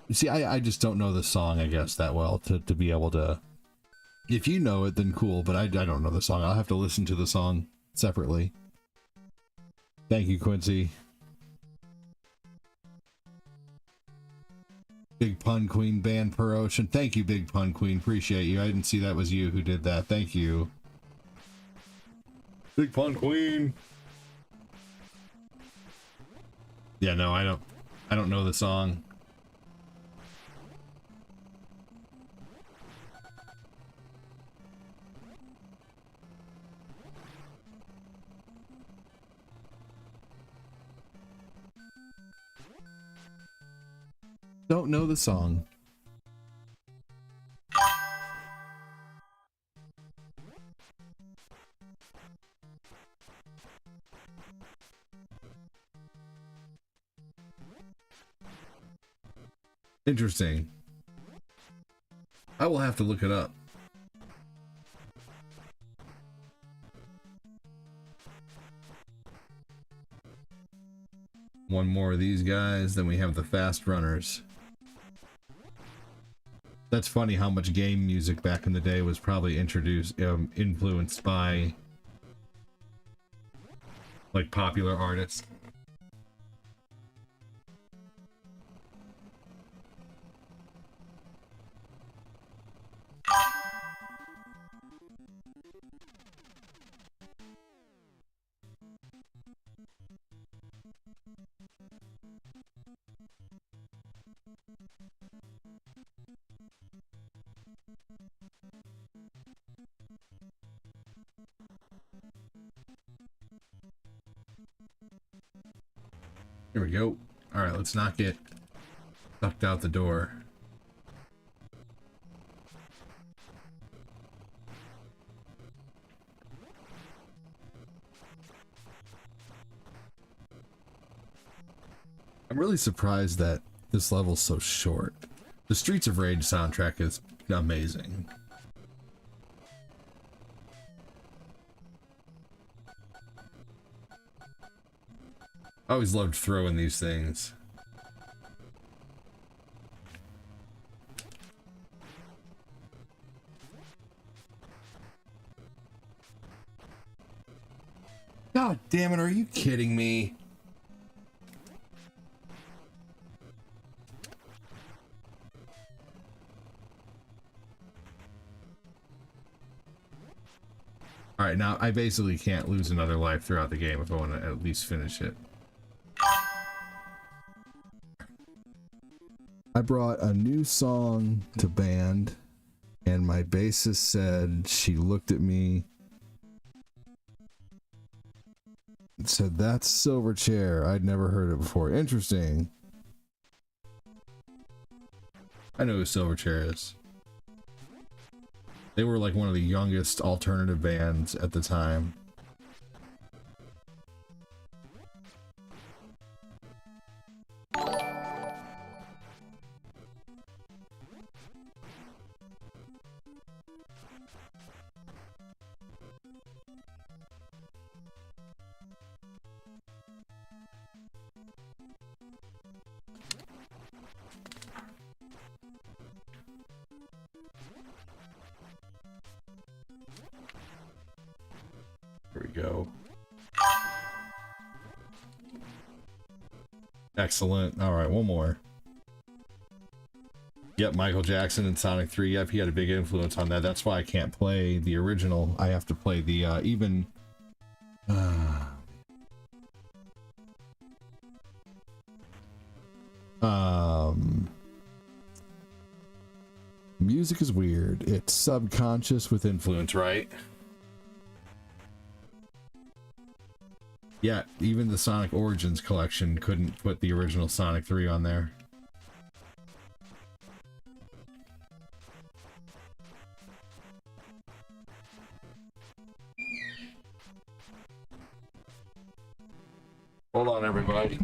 You see, I just don't know the song, I guess, that well to be able to... If you know it, then cool, but I don't know the song. I'll have to listen to the song separately. Thank you, Quincy. Big Pun Queen banned per ocean. Thank you, Big Pun Queen. Appreciate you. I didn't see that was you who did that. Thank you. Big Pun Queen. Yeah, no, I don't know the song. Don't know the song. Interesting. I will have to look it up. One more of these guys, then we have the fast runners. That's funny how much game music back in the day was probably influenced by like popular artists. Here we go. All right, let's not get sucked out the door. I'm really surprised that this level's so short. The Streets of Rage soundtrack is amazing. I always loved throwing these things. God damn it, are you kidding me? Alright, now I basically can't lose another life throughout the game if I want to at least finish it. I brought a new song to band, and my bassist said she looked at me and said, "That's Silverchair. I'd never heard it before." Interesting. I know who Silverchair is. They were like one of the youngest alternative bands at the time. we go. Excellent. All right, one more. Yep, Michael Jackson and Sonic 3. Yep, he had a big influence on that. That's why I can't play the original. I have to play the even. Music is weird. It's subconscious with influence, right? Yeah, even the Sonic Origins collection couldn't put the original Sonic 3 on there. Hold on, everybody.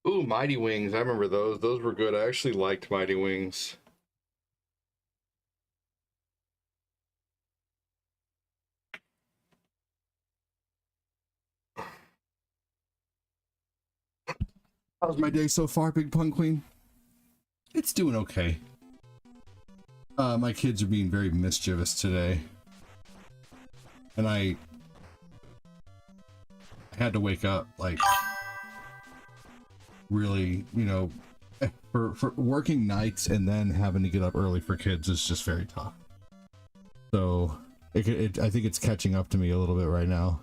Ooh, Mighty Wings. I remember those. Those were good. I actually liked Mighty Wings. How's my day so far, Big Pun Queen? It's doing okay. My kids are being very mischievous today. And I had to wake up, like, really, you know, for working nights and then having to get up early for kids is just very tough. So I think it's catching up to me a little bit right now.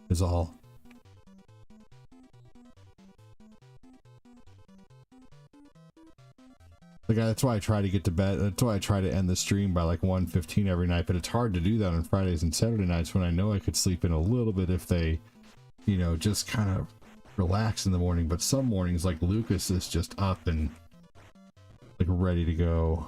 Is all. Like, that's why I try to get to bed. That's why I try to end the stream by like 1:15 every night. But it's hard to do that on Fridays and Saturday nights when I know I could sleep in a little bit if they, you know, just kind of relax in the morning. But some mornings, like Lucas is just up and like ready to go.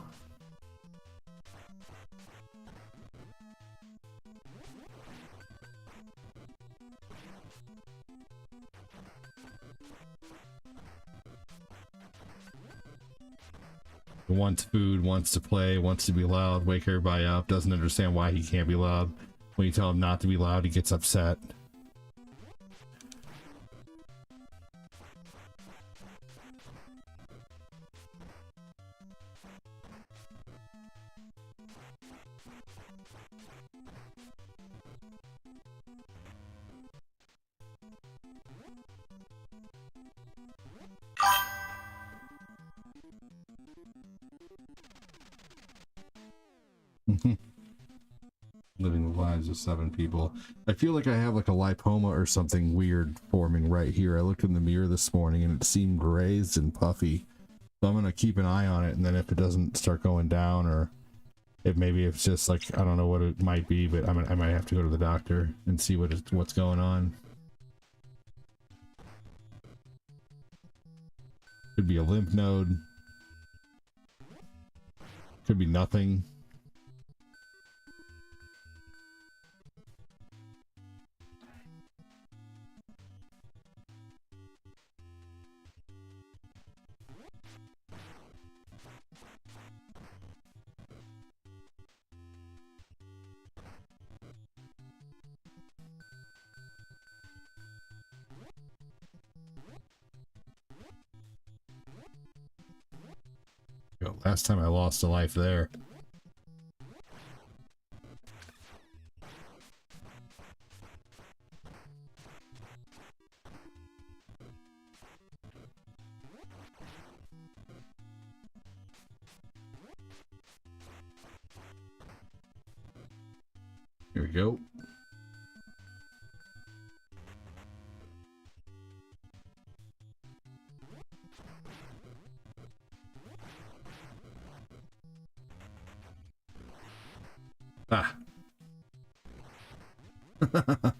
Wants food, wants to play, wants to be loud, wake everybody up, doesn't understand why he can't be loud. When you tell him not to be loud, he gets upset. Living the lives of 7 people. I feel like I have like a lipoma or something weird forming right here. I looked in the mirror this morning and it seemed grazed and puffy. So I'm gonna keep an eye on it, and then if it doesn't start going down, or if maybe it's just like, I don't know what it might be, but I might have to go to the doctor and see what's going on. Could be a lymph node. Could be nothing. Last time I lost a life there. Here we go. How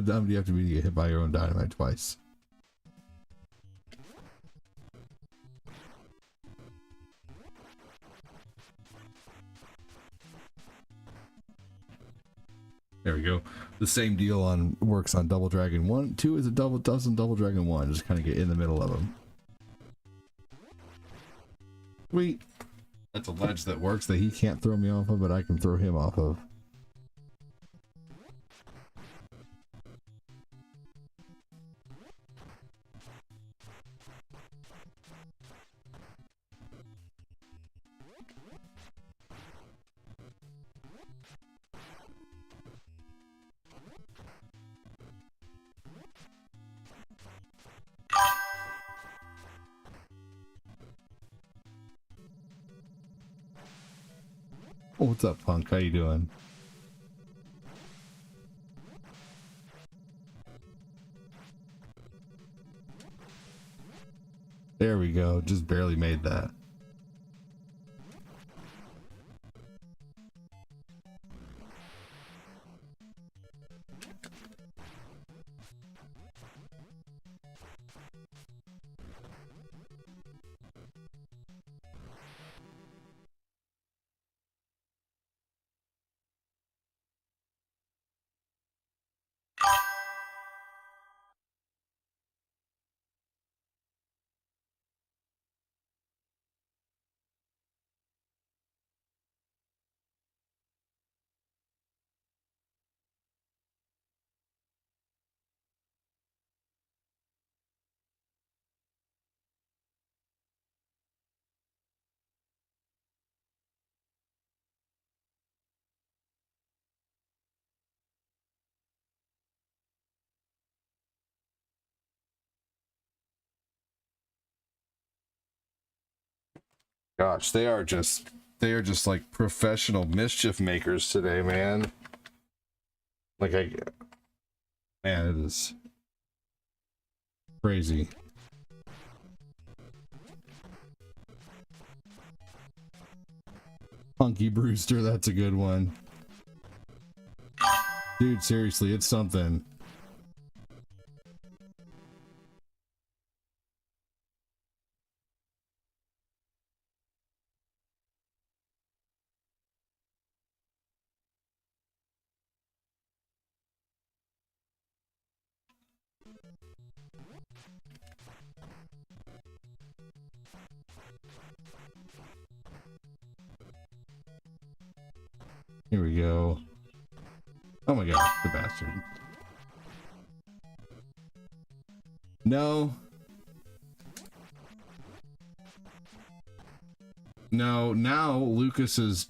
dumb do you have to be to get hit by your own dynamite twice? There we go. The same deal on works on Double Dragon 1. 2 is a doesn't Double Dragon 1. Just kind of get in the middle of them. Sweet. That's a ledge that works that he can't throw me off of, but I can throw him off of. Oh, what's up, Punk? How you doing? There we go. Just barely made that. Gosh, they are just like professional mischief makers today, man. Like man, it is crazy. Funky Brewster, that's a good one. Dude, seriously, it's something. Here we go. Oh my god, the bastard. No. No, now Lucas was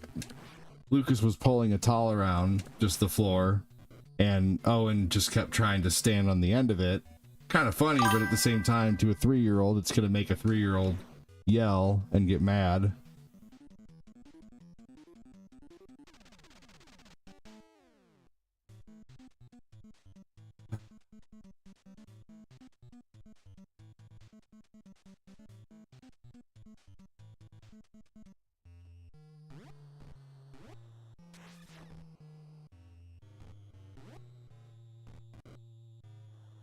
pulling a tall around just the floor, and Owen just kept trying to stand on the end of it. Kind of funny, but at the same time, to a 3-year-old, it's gonna make a 3-year-old yell and get mad.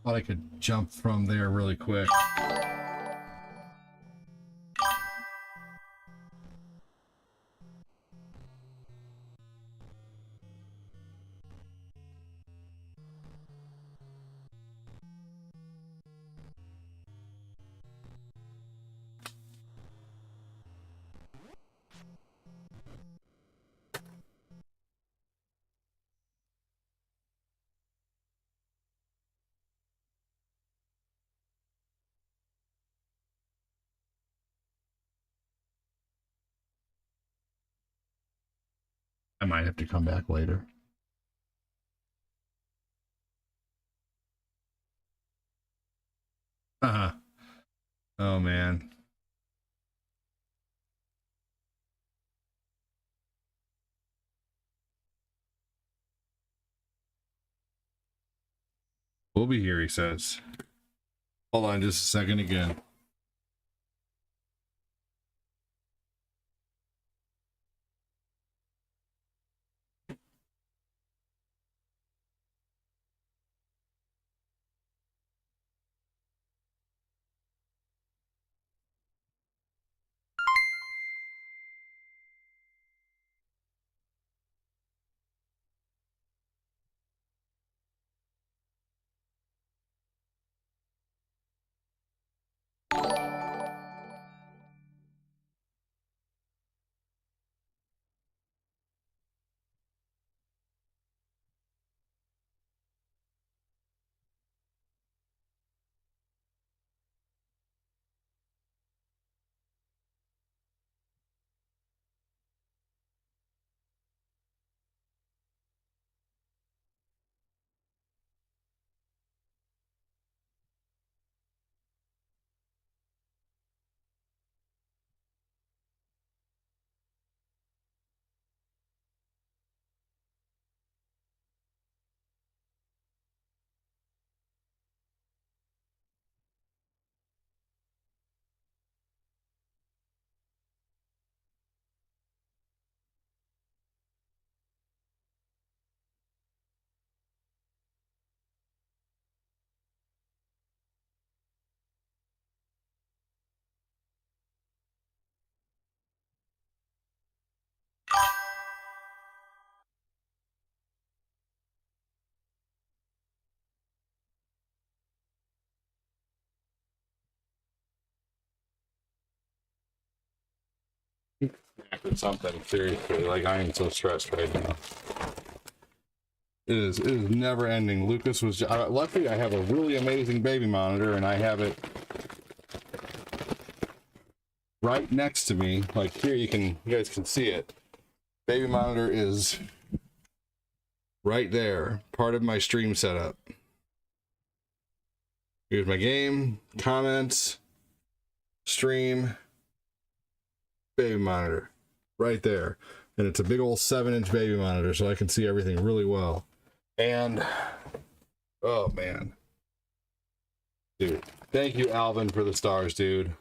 Thought I could jump from there really quick. I might have to come back later. Oh man. We'll be here, he says. Hold on just a second again. Or something, seriously. Like, I am so stressed right now. It is never ending. Lucas was luckily I have a really amazing baby monitor, and I have it right next to me. Like here, you guys can see it. Baby monitor is right there, part of my stream setup. Here's my game, comments, stream, baby monitor, right there. And it's a big old 7-inch baby monitor, so I can see everything really well. And, oh man. Dude, thank you, Alvin, for the stars, dude.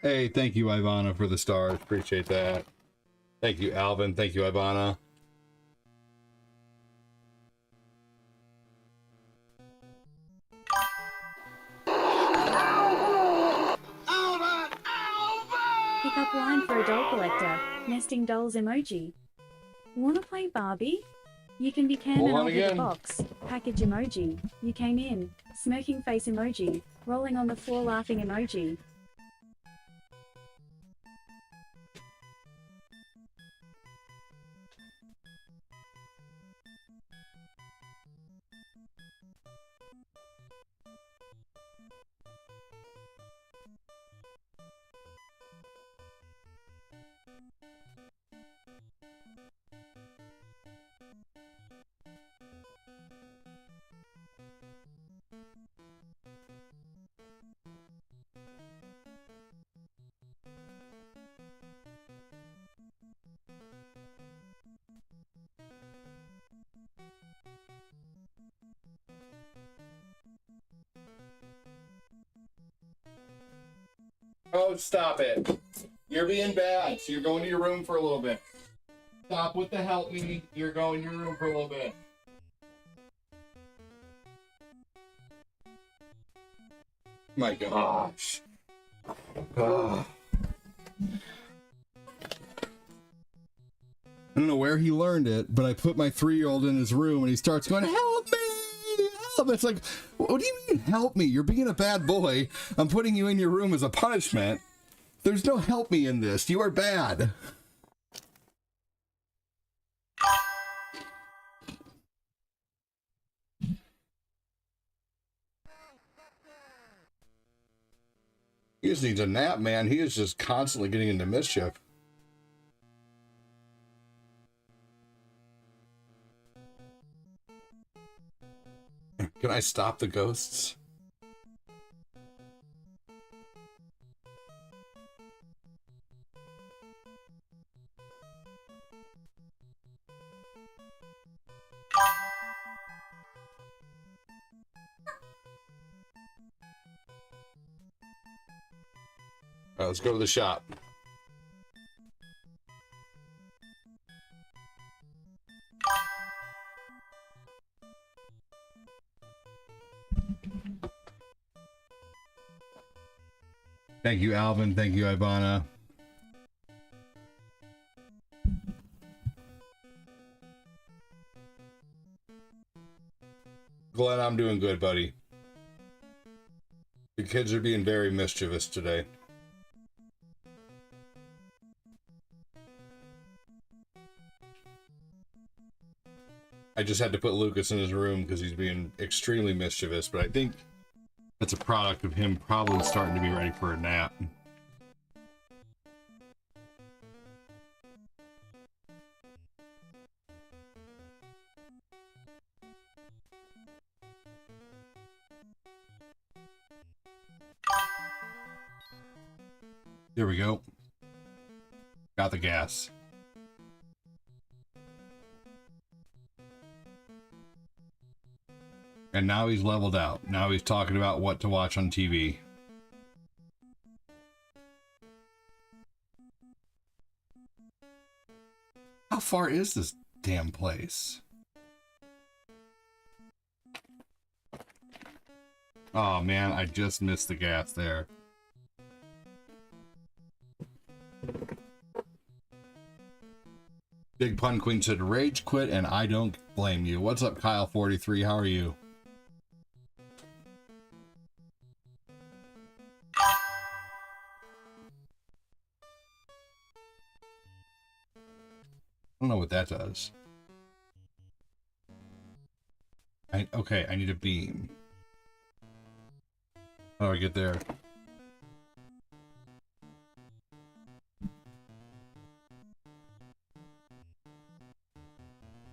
Hey, thank you, Ivana, for the stars. Appreciate that. Thank you, Alvin. Thank you, Ivana. Pick up line for a doll collector. Nesting dolls emoji. Wanna play Barbie? You can be Ken Hold and on I'll be the again. box. Package emoji. You came in. Smoking face emoji. Rolling on the floor laughing emoji. Oh, stop it. You're being bad, so you're going to your room for a little bit. Stop with the help me. You're going to your room for a little bit. My gosh. Ah. I don't know where he learned it, but I put my 3-year-old in his room and he starts going, help me! Help! It's like, what do you mean help me? You're being a bad boy. I'm putting you in your room as a punishment. There's no help me in this. You are bad. He just needs a nap, man. He is just constantly getting into mischief. Can I stop the ghosts? All right, let's go to the shop. Thank you, Alvin. Thank you, Ivana. Glenn, I'm doing good, buddy. The kids are being very mischievous today. I just had to put Lucas in his room because he's being extremely mischievous, but I think that's a product of him probably starting to be ready for a nap. There we go. Got the gas. And now he's leveled out. Now he's talking about what to watch on TV. How far is this damn place? Oh man, I just missed the gas there. Big Pun Queen said rage quit, and I don't blame you. What's up, Kyle43? How are you? I don't know what that does. Okay, I need a beam. How do I get there?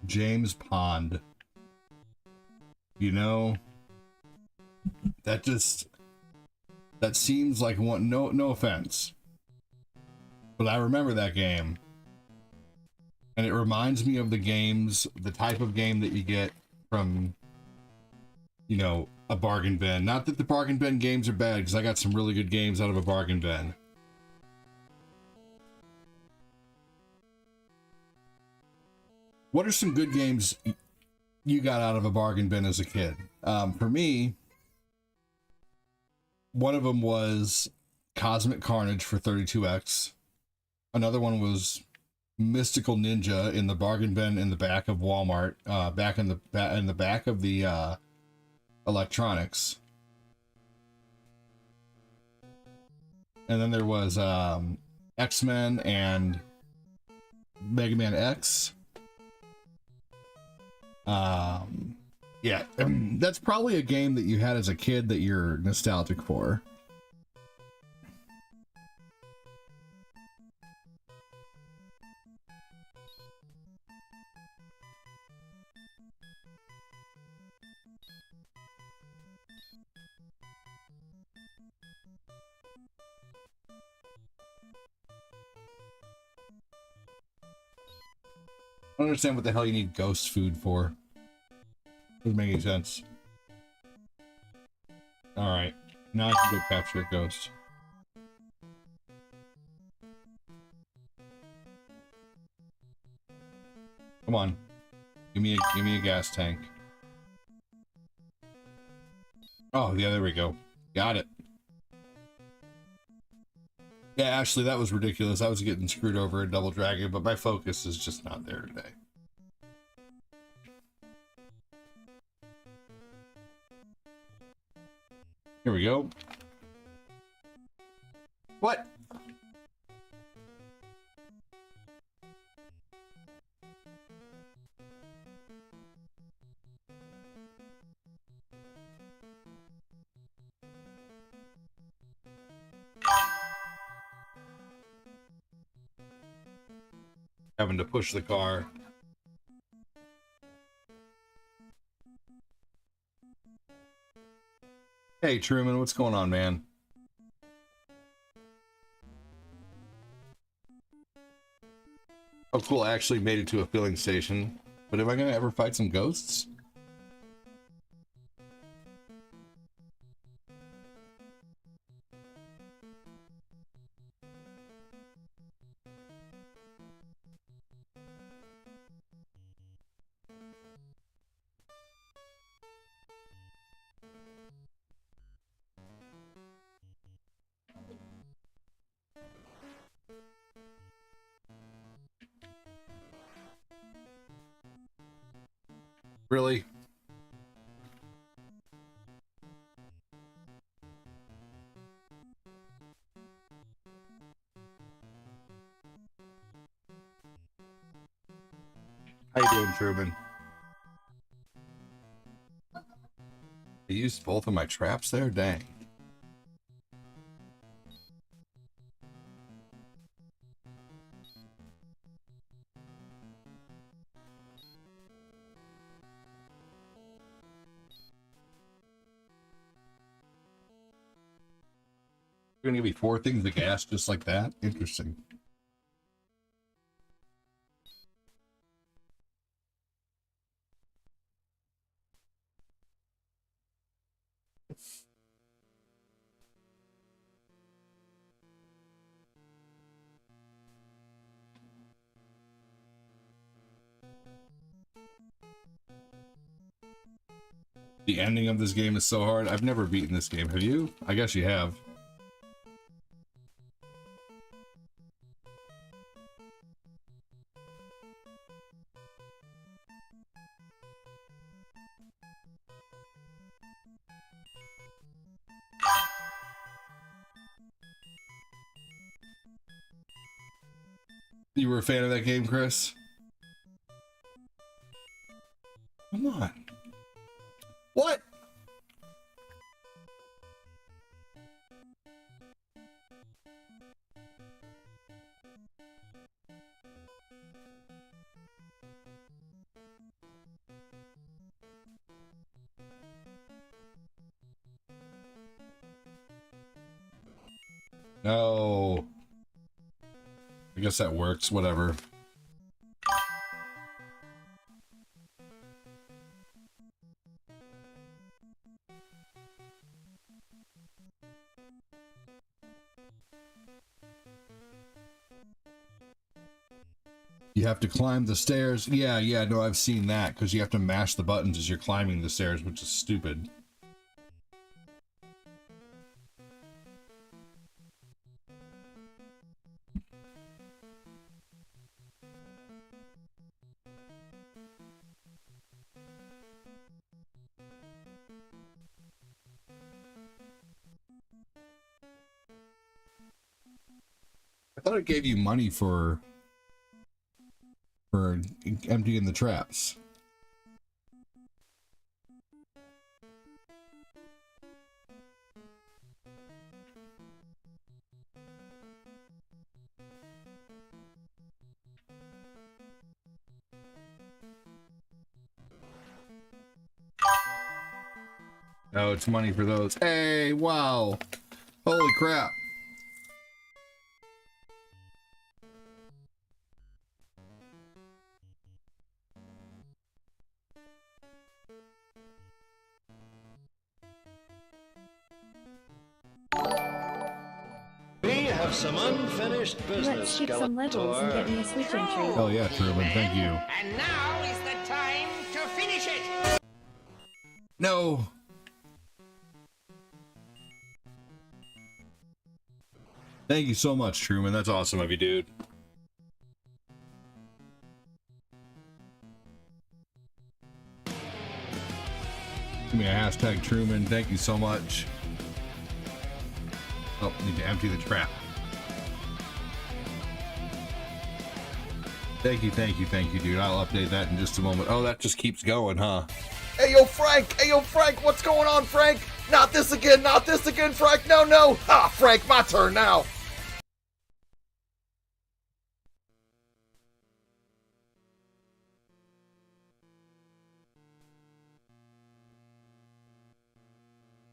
James Pond. You know, that seems like one. No offense, but I remember that game, and it reminds me of the type of game that you get from, you know, a bargain bin. Not that the bargain bin games are bad, because I got some really good games out of a bargain bin. What are some good games you got out of a bargain bin as a kid? For me, one of them was Cosmic Carnage for 32X. Another one was Mystical Ninja in the bargain bin in the back of Walmart, back in the back of the electronics. And then there was X-Men and Mega Man X. Yeah, that's probably a game that you had as a kid that you're nostalgic for. I don't understand what the hell you need ghost food for. Doesn't make any sense. Alright, now I can go capture a ghost. Come on. Give me a gas tank. Oh, yeah, there we go. Got it. Yeah, Ashley, that was ridiculous. I was getting screwed over at Double Dragon, but my focus is just not there today. Here we go. What? Having to push the car. Hey Truman, what's going on, man? Oh cool, I actually made it to a filling station. But am I gonna ever fight some ghosts? Really? How you doing, Truman? I used both of my traps there? Dang. You're gonna give me 4 things of gas just like that? Interesting. The ending of this game is so hard. I've never beaten this game. Have you? I guess you have. You were a fan of that game, Chris? Come on. What? No. I guess that works, whatever. You have to climb the stairs. Yeah, no, I've seen that, because you have to mash the buttons as you're climbing the stairs, which is stupid. I thought it gave you money for emptying the traps. Oh, it's money for those. Hey, wow. Holy crap. We have some unfinished business. Let's skip some levels and get me a Switch entry. Oh yeah, Truman, thank you. And now is the time to finish it. No. Thank you so much, Truman. That's awesome of you, dude. Give me a hashtag Truman. Thank you so much. Oh, need to empty the trap. Thank you, dude. I'll update that in just a moment. Oh, that just keeps going, huh? Hey, yo, Frank! Hey, yo, Frank! What's going on, Frank? Not this again, Frank! No, no! Ah, Frank, my turn now!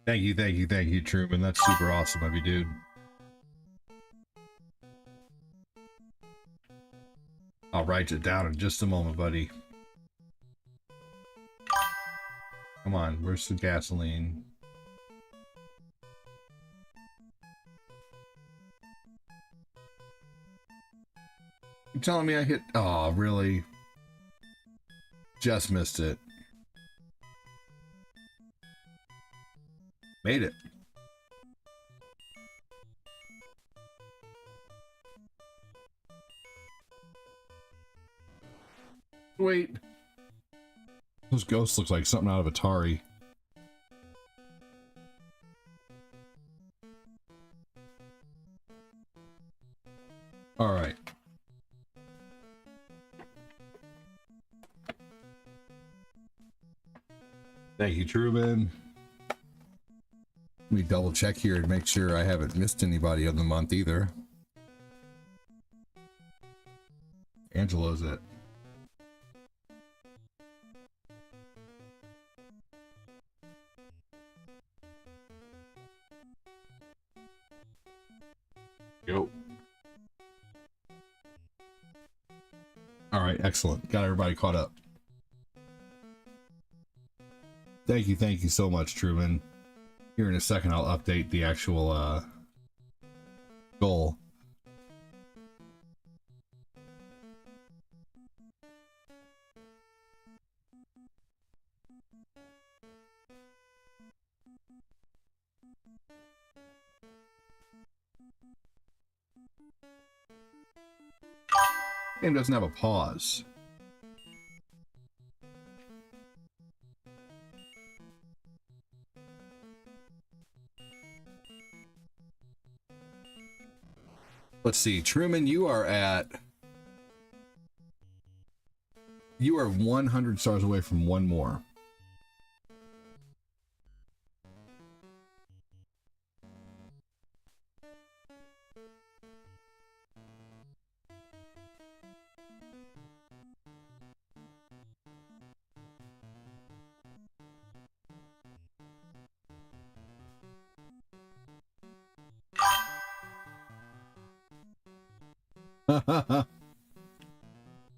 Thank you, Truman. That's super awesome of you, dude. I'll write it down in just a moment, buddy. Come on, where's the gasoline? You telling me I hit... Oh, really? Just missed it. Made it. Wait. Those ghosts look like something out of Atari. All right. Thank you, Truman. Let me double check here and make sure I haven't missed anybody of the month either. Angelo's it. Yo. All right, excellent. Got everybody caught up. Thank you so much, Truman. Here in a second, I'll update the actual goal. Game doesn't have a pause. Let's see, Truman, you are at You are 100 stars away from one more.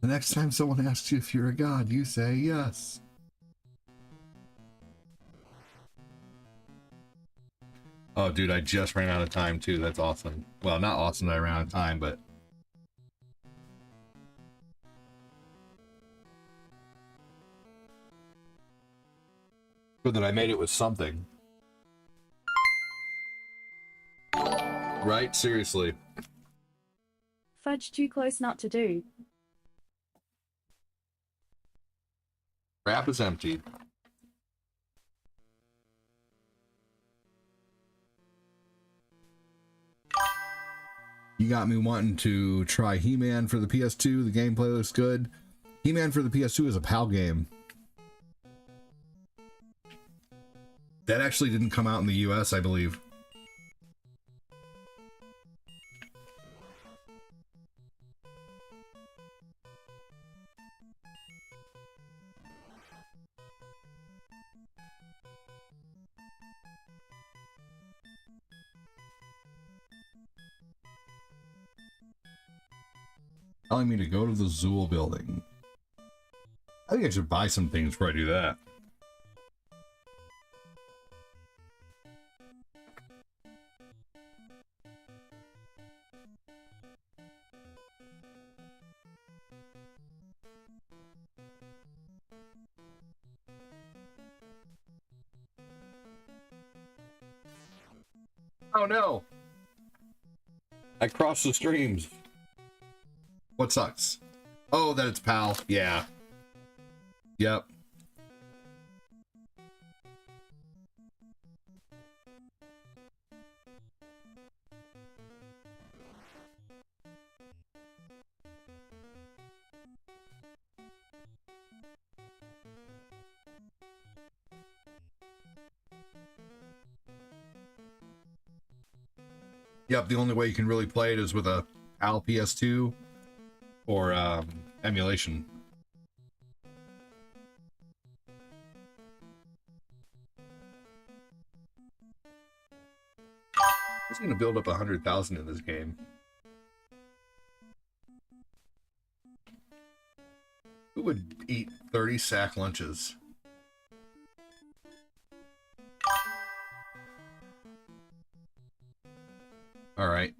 The next time someone asks you if you're a god, you say yes. Oh, dude, I just ran out of time, too. That's awesome. Well, not awesome that I ran out of time, but... good that I made it with something. Right? Seriously. Fudge too close not to do. Wrap is empty. You got me wanting to try He-Man for the PS2. The gameplay looks good. He-Man for the PS2 is a PAL game. That actually didn't come out in the US, I believe. Telling me to go to the Zool building. I think I should buy some things before I do that. Oh no! I crossed the streams. What sucks? Oh, that it's PAL. Yeah. Yep. Yep, the only way you can really play it is with a PAL PS2 or emulation. Who's gonna build up 100,000 in this game? Who would eat 30 sack lunches? All right.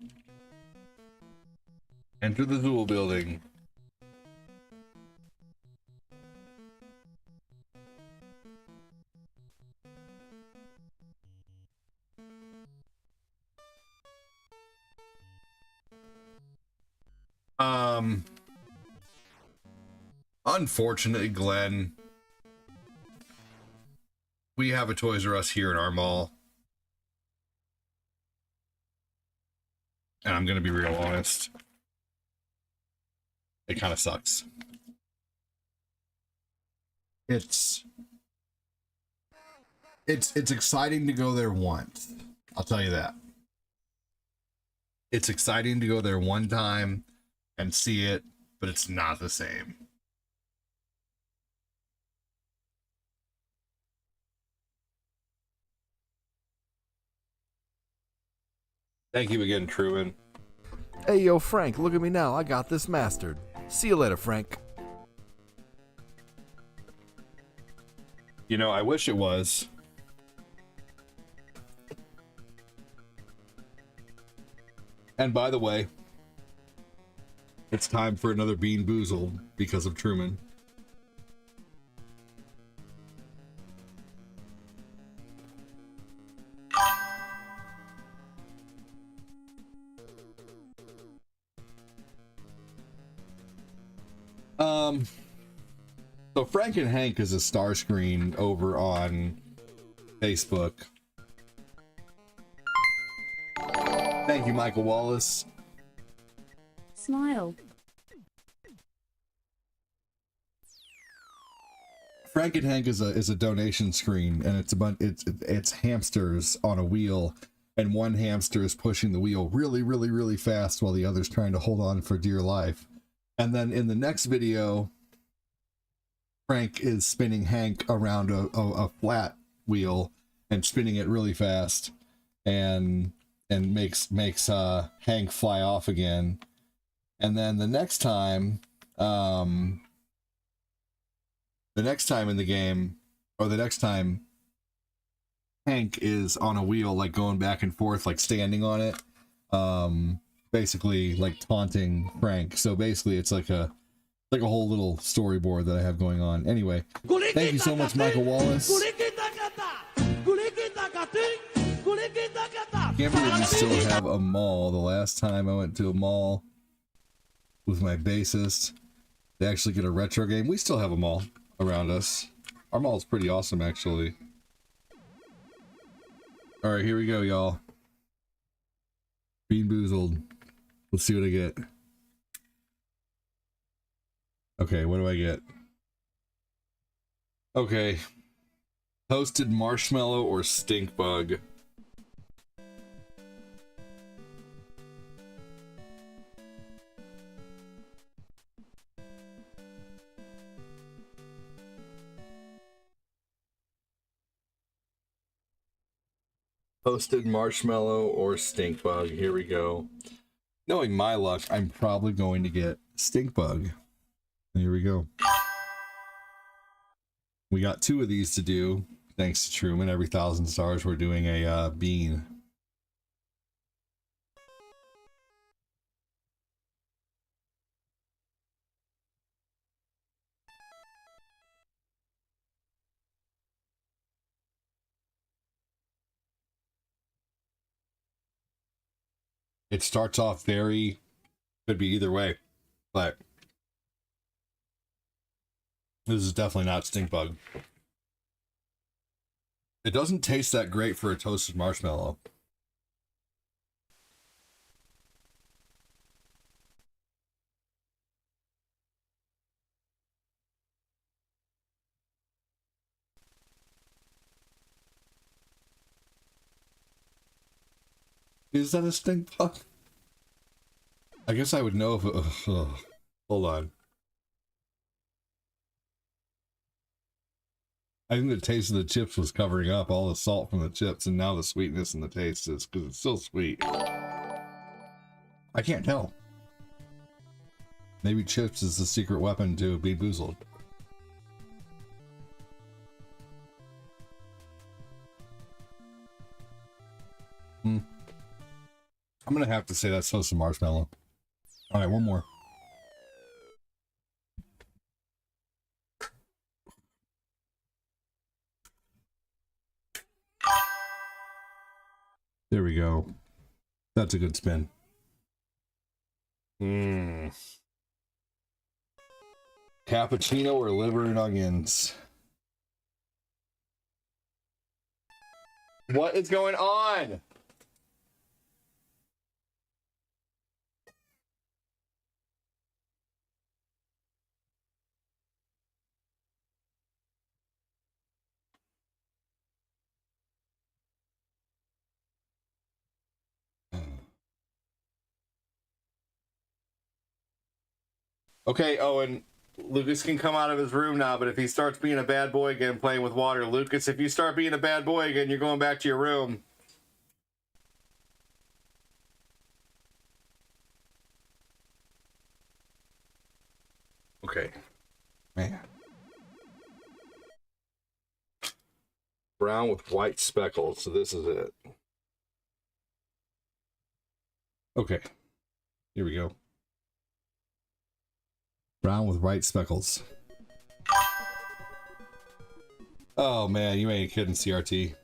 Enter the Zool building. Unfortunately, Glenn, we have a Toys R Us here in our mall. And I'm gonna be real honest. It kind of sucks. It's exciting to go there once. I'll tell you that. It's exciting to go there one time and see it, but it's not the same. Thank you again, Truman. Hey, yo, Frank, look at me now. I got this mastered. See you later, Frank. You know, I wish it was. And by the way, it's time for another Bean Boozled because of Truman. So Frank and Hank is a star screen over on Facebook. Thank you, Michael Wallace. Smile. Frank and Hank is a donation screen, and it's a bunch it's hamsters on a wheel, and one hamster is pushing the wheel really, really, really fast while the other's trying to hold on for dear life. And then in the next video, Frank is spinning Hank around a flat wheel and spinning it really fast, and makes Hank fly off again. And then the next time in the game, or the next time, Hank is on a wheel, like going back and forth, like standing on it, basically like taunting Frank. So basically it's like a whole little storyboard that I have going on. Anyway, thank you so much, Michael Wallace. Can't believe we still have a mall. The last time I went to a mall with my bassist, they actually get a retro game. We still have a mall around us. Our mall is pretty awesome, actually. All right, here we go, y'all. Bean Boozled. Let's see what I get. Okay, what do I get? Okay. Toasted marshmallow or stink bug? Toasted marshmallow or stink bug. Here we go. Knowing my luck, I'm probably going to get stink bug. Here we go. We got 2 of these to do. Thanks to Truman. Every 1,000 stars, we're doing a bean. It starts off very, could be either way, but this is definitely not stink bug. It doesn't taste that great for a toasted marshmallow. Is that a stink bug? I guess I would know if it, hold on. I think the taste of the chips was covering up all the salt from the chips, and now the sweetness in the taste is, because it's still sweet. I can't tell. Maybe chips is the secret weapon to Bean Boozled. I'm gonna have to say that's toasted marshmallow. All right, one more. There we go. That's a good spin. Cappuccino or liver and onions? What is going on? Okay, Owen, Lucas can come out of his room now, but if he starts being a bad boy again playing with water, Lucas, if you start being a bad boy again, you're going back to your room. Okay. Man. Brown with white speckles, so this is it. Okay. Here we go. Brown with white speckles. Oh man, you ain't kidding, CRT.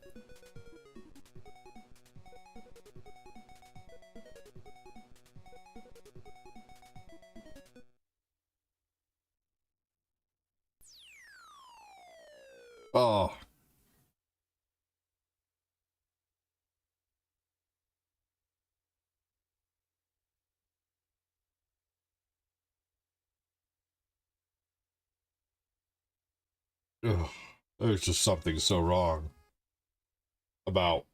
Oh. Ugh, there's just something so wrong about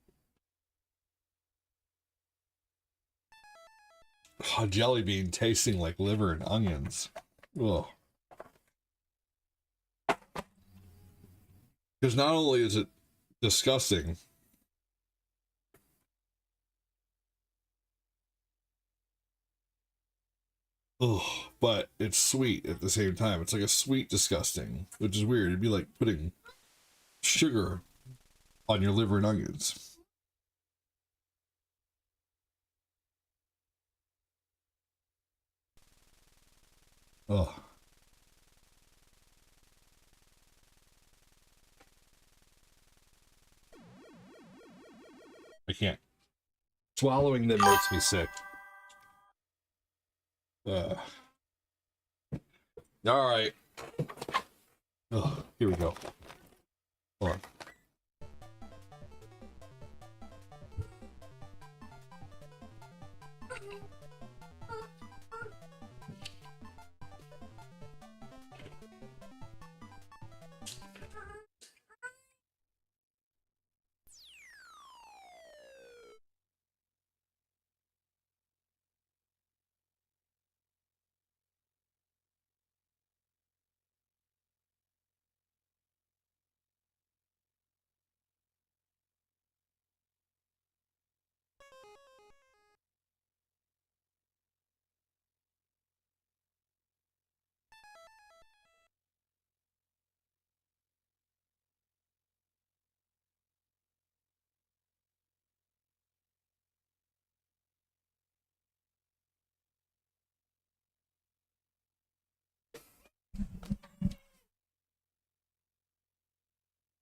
a jelly bean tasting like liver and onions. Ugh. Because not only is it disgusting, but it's sweet at the same time. It's like a sweet disgusting, which is weird. It'd be like putting sugar on your liver and onions. Ugh. I can't. Swallowing them makes me sick. All right. Oh, here we go. Hold on.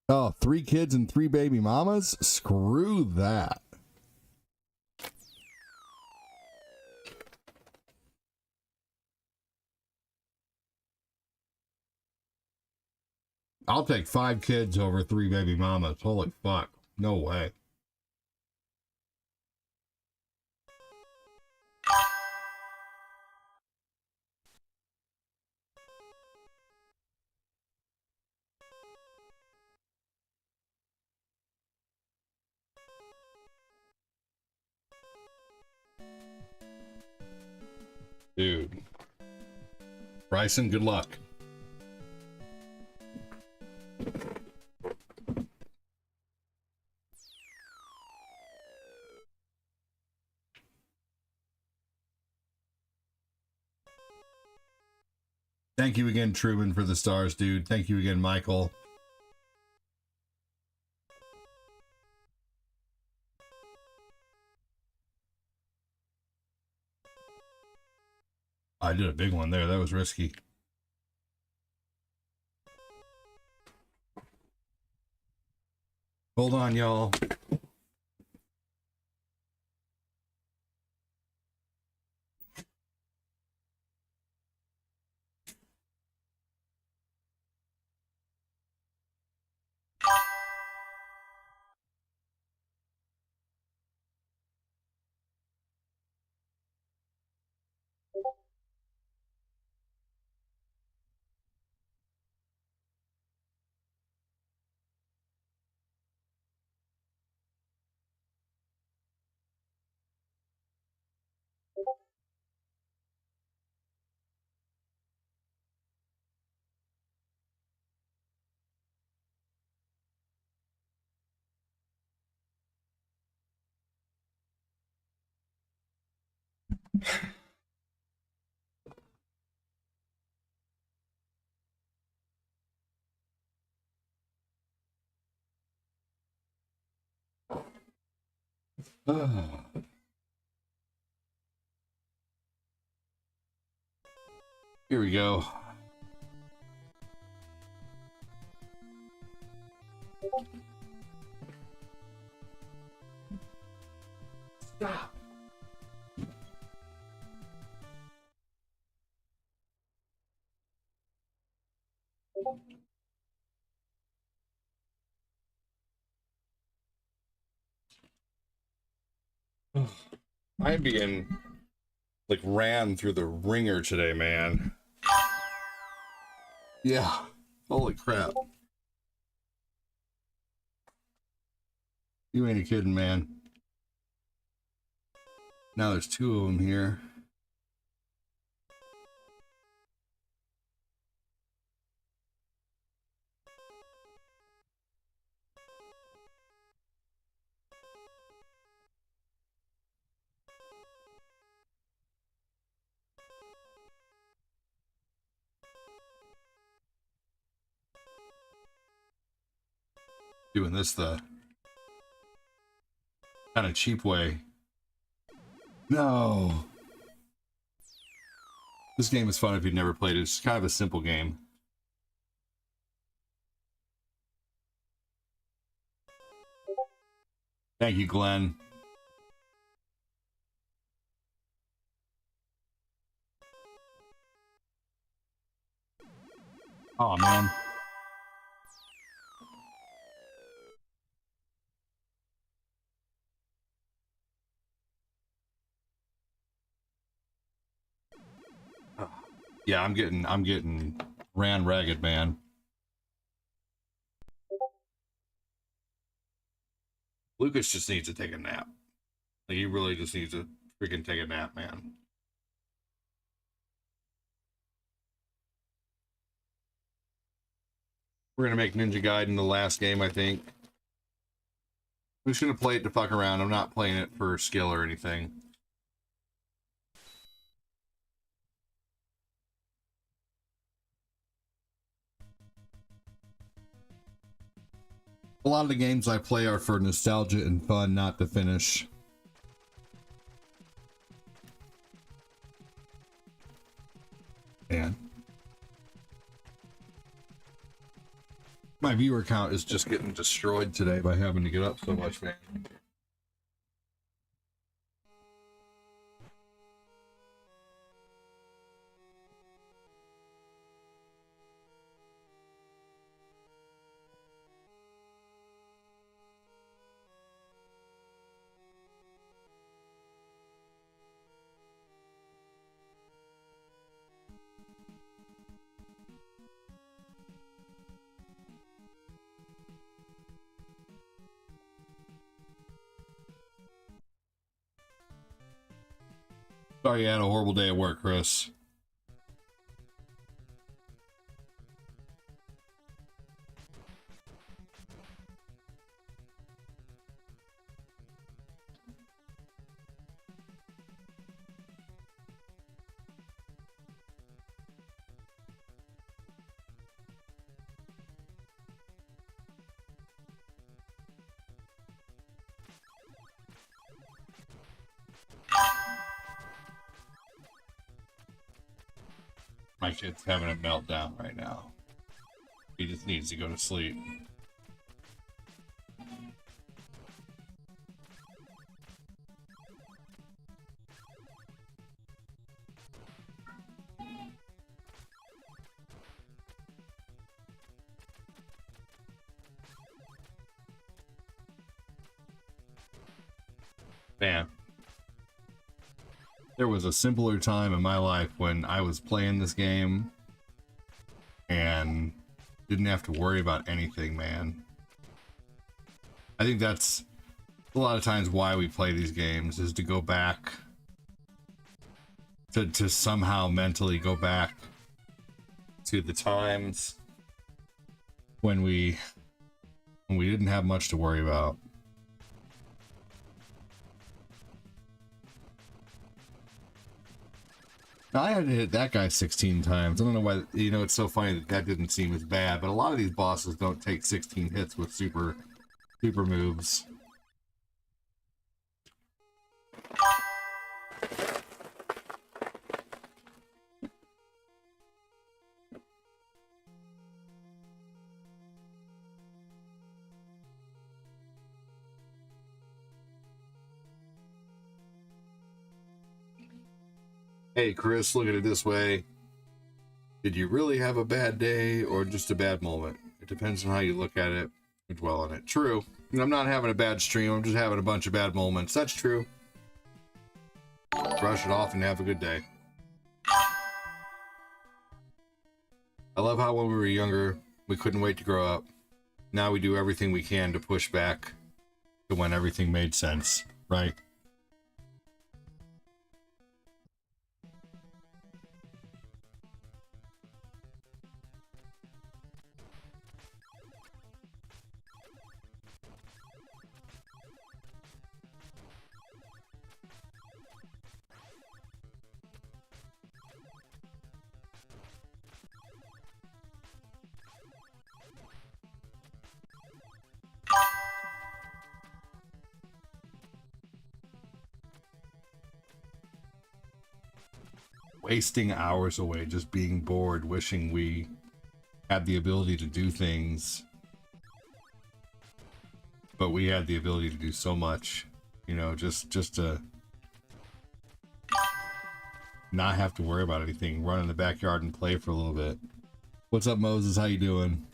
Oh, 3 kids and 3 baby mamas? Screw that. I'll take 5 kids over 3 baby mamas. Holy fuck. No way. Dude. Bryson, good luck. Thank you again, Truman, for the stars, dude. Thank you again, Michael. I did a big one there. That was risky. Hold on, y'all. Here we go. Stop. I'm being like ran through the ringer today, man. Yeah. Holy crap. You ain't a kidding, man. Now there's two of them here. Doing this the kind of cheap way. No. This game is fun if you've never played it. It's kind of a simple game. Thank you, Glenn. Oh man. Yeah, I'm getting ran ragged, man. Lucas just needs to take a nap. Like, he really just needs to freaking take a nap, man. We're gonna make Ninja Gaiden the last game, I think. I'm just gonna play it to fuck around. I'm not playing it for skill or anything. A lot of the games I play are for nostalgia and fun, not to finish. Man. My viewer count is just getting destroyed today by having to get up so much, man. Sorry you had a horrible day at work, Chris. My kid's having a meltdown right now. He just needs to go to sleep. Man. There was a simpler time in my life when I was playing this game and didn't have to worry about anything, man. I think that's a lot of times why we play these games, is to go back, to somehow mentally go back to the times when we didn't have much to worry about. I had to hit that guy 16 times. I don't know why, you know, it's so funny that that didn't seem as bad, but a lot of these bosses don't take 16 hits with super moves. Hey, Chris, look at it this way. Did you really have a bad day or just a bad moment? It depends on how you look at it and dwell on it. True. I'm not having a bad stream. I'm just having a bunch of bad moments. That's true. Brush it off and have a good day. I love how when we were younger, we couldn't wait to grow up. Now we do everything we can to push back when everything made sense, right? Wasting hours away just being bored, wishing we had the ability to do things, but we had the ability to do so much, you know, just to not have to worry about anything, run in the backyard and play for a little bit. What's up, Moses? How you doing?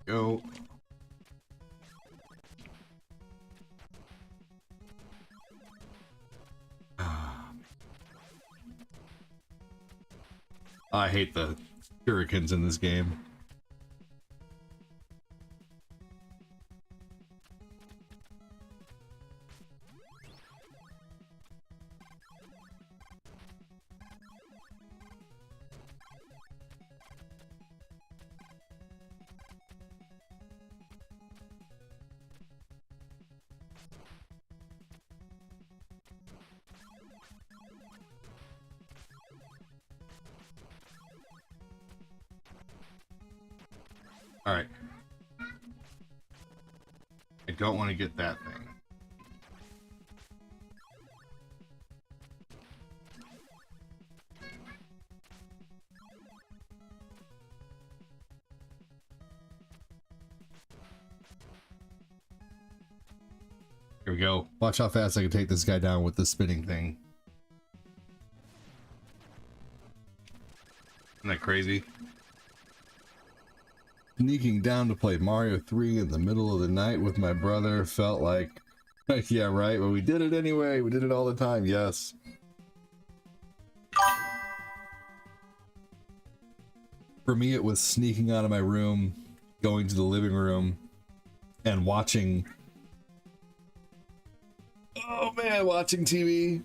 Go. I hate the shurikens in this game. All right. I don't want to get that thing. Here we go. Watch how fast I can take this guy down with the spinning thing. Isn't that crazy? Sneaking down to play Mario 3 in the middle of the night with my brother felt like, yeah, right, but we did it anyway. We did it all the time, yes. For me, it was sneaking out of my room, going to the living room, and watching... Oh man, watching TV.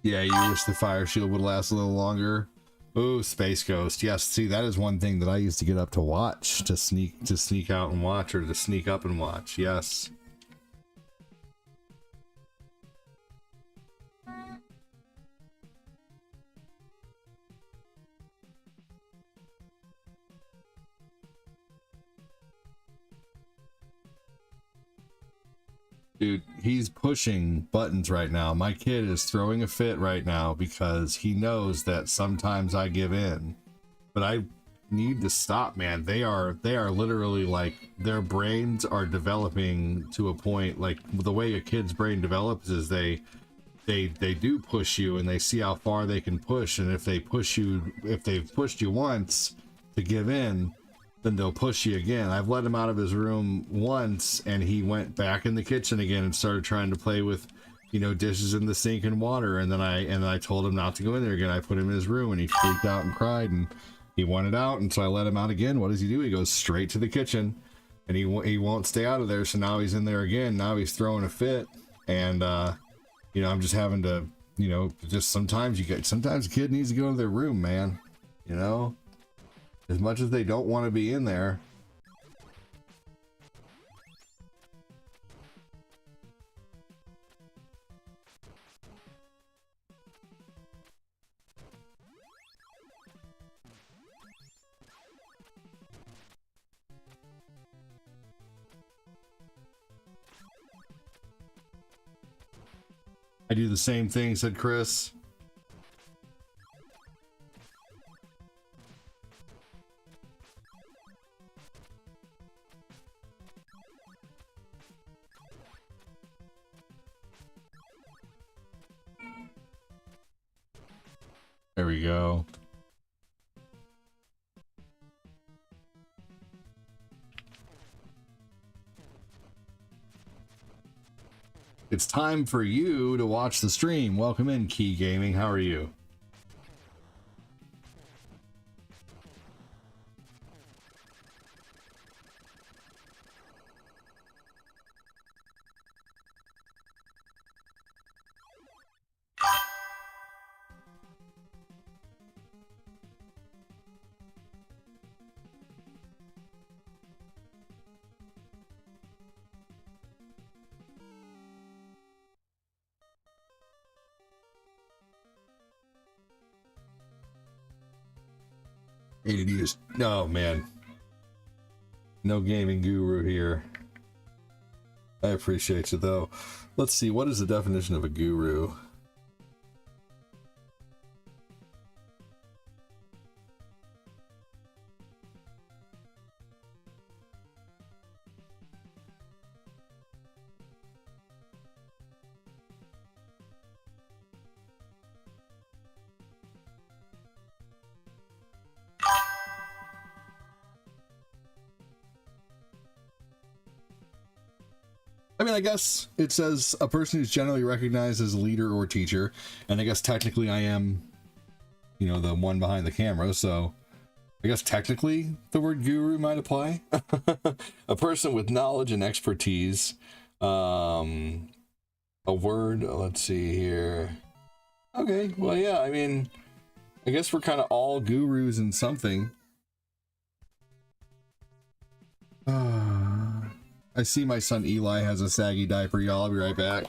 Yeah, you wish the fire shield would last a little longer. Ooh, Space Ghost. Yes, see, that is one thing that I used to get up to watch, to sneak out and watch, or to sneak up and watch. Yes. Dude, he's pushing buttons right now. My kid is throwing a fit right now because he knows that sometimes I give in. But I need to stop, man. They are literally like, their brains are developing to a point, like the way a kid's brain develops is they do push you and they see how far they can push, and if they've pushed you once to give in, then they'll push you again. I've let him out of his room once and he went back in the kitchen again and started trying to play with, you know, dishes in the sink and water, and then I told him not to go in there again. I put him in his room and he freaked out and cried and he wanted out, and so I let him out again. What does he do? He goes straight to the kitchen and he won't stay out of there, so now he's in there again. Now he's throwing a fit, and you know, I'm just having to, you know, just sometimes a kid needs to go to their room, man, you know. As much as they don't want to be in there. I do the same thing, said Chris. There we go. It's time for you to watch the stream. Welcome in, Key Gaming. How are you? ADD. No, man. No gaming guru here. I appreciate you, though. Let's see. What is the definition of a guru? I mean, I guess it says a person who's generally recognized as a leader or teacher, and I guess technically I am, you know, the one behind the camera, so I guess technically the word guru might apply. A person with knowledge and expertise. A word, let's see here. Okay, well, yeah, I mean, I guess we're kind of all gurus in something. I see my son Eli has a saggy diaper, y'all. I'll be right back.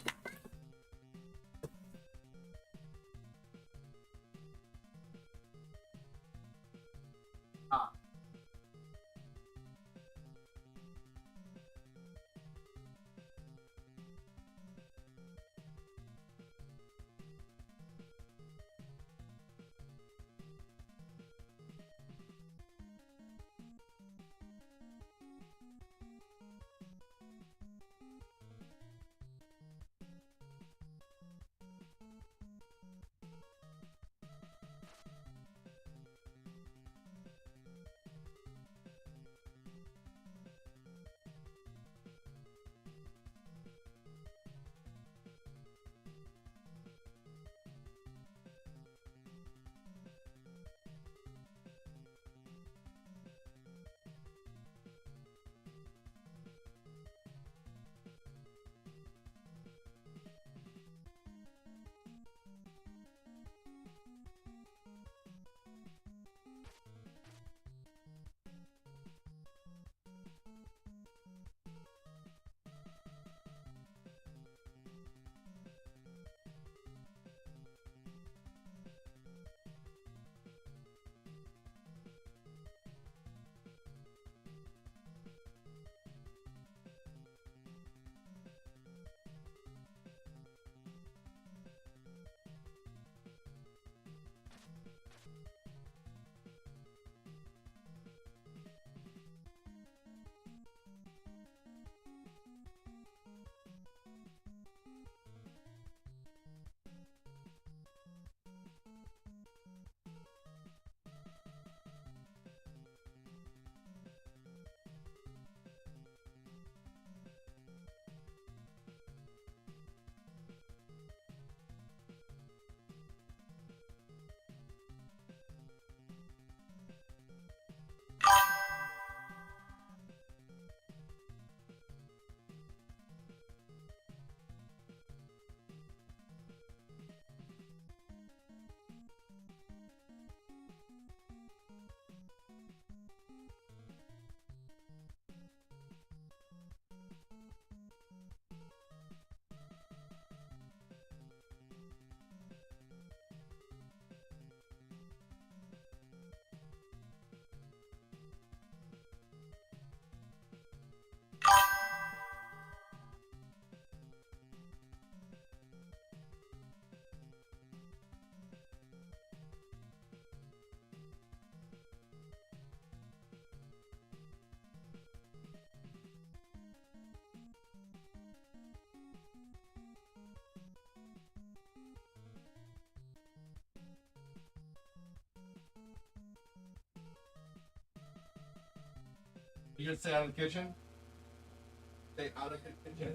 You gonna stay out of the kitchen? Stay out of the kitchen.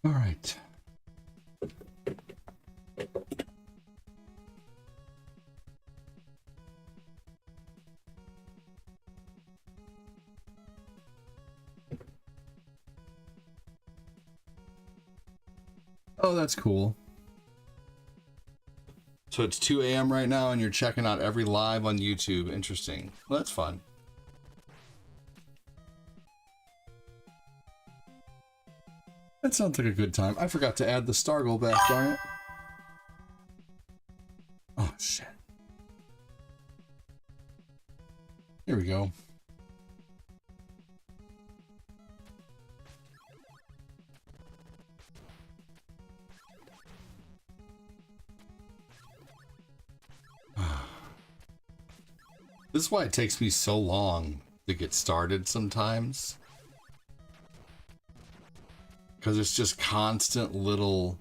All right. Oh, that's cool. So it's 2 a.m. right now and you're checking out every live on YouTube. Interesting. Well, that's fun. That sounds like a good time. I forgot to add the Stargle back, darn it. Oh, shit. Here we go. This is why it takes me so long to get started sometimes. Because it's just constant little...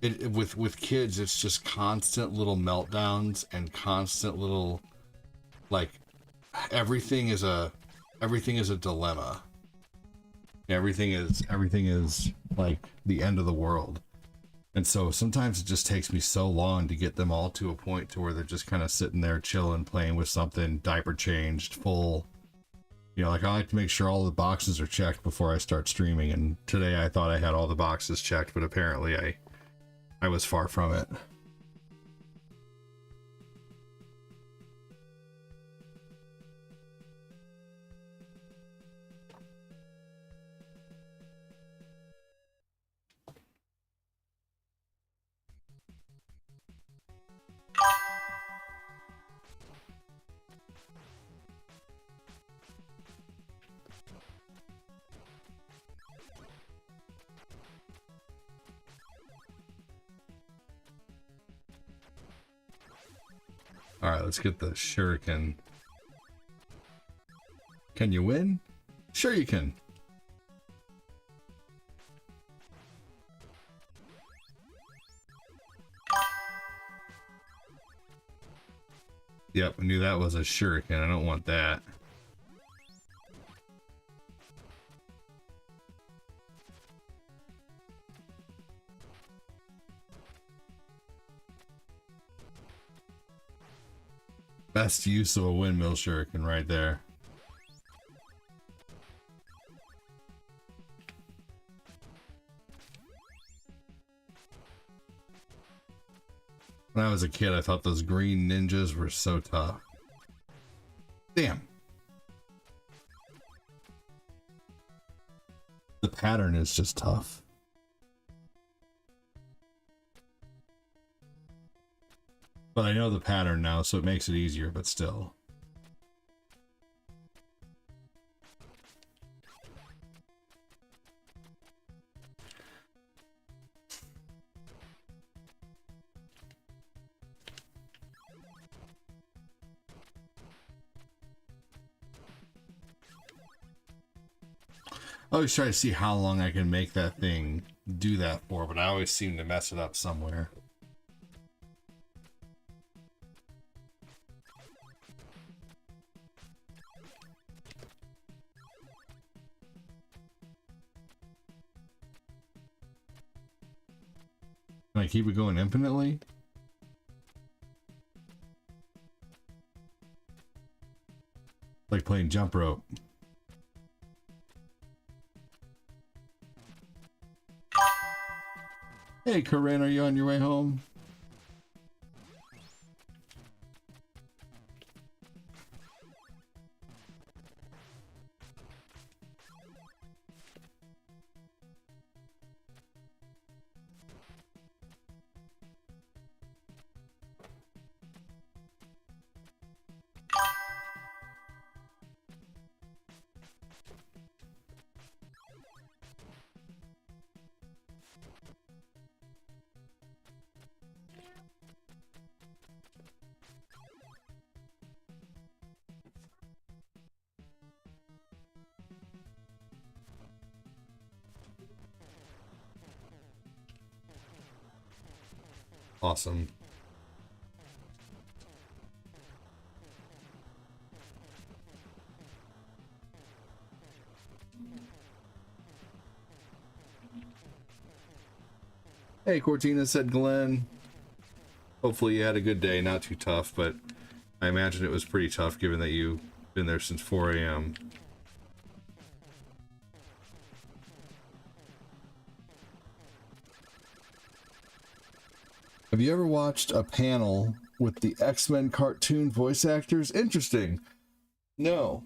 With kids, it's just constant little meltdowns and constant little... Like, everything is a dilemma. Everything is like the end of the world. And so sometimes it just takes me so long to get them all to a point to where they're just kind of sitting there chilling, playing with something, diaper changed, full. You know, like I like to make sure all the boxes are checked before I start streaming. And today I thought I had all the boxes checked, but apparently I was far from it. All right, let's get the shuriken. Can you win? Sure you can. Yep, I knew that was a shuriken. I don't want that. Best use of a windmill shuriken right there. When I was a kid, I thought those green ninjas were so tough. Damn. The pattern is just tough. But I know the pattern now, so it makes it easier, but still. I always try to see how long I can make that thing do that for, but I always seem to mess it up somewhere. Can I keep it going infinitely? Like playing jump rope. Hey Corinne, are you on your way home? Awesome. Hey, Cortina, said Glenn. Hopefully you had a good day. Not too tough, but I imagine it was pretty tough given that you've been there since 4 a.m. Have you ever watched a panel with the X-Men cartoon voice actors? Interesting. No.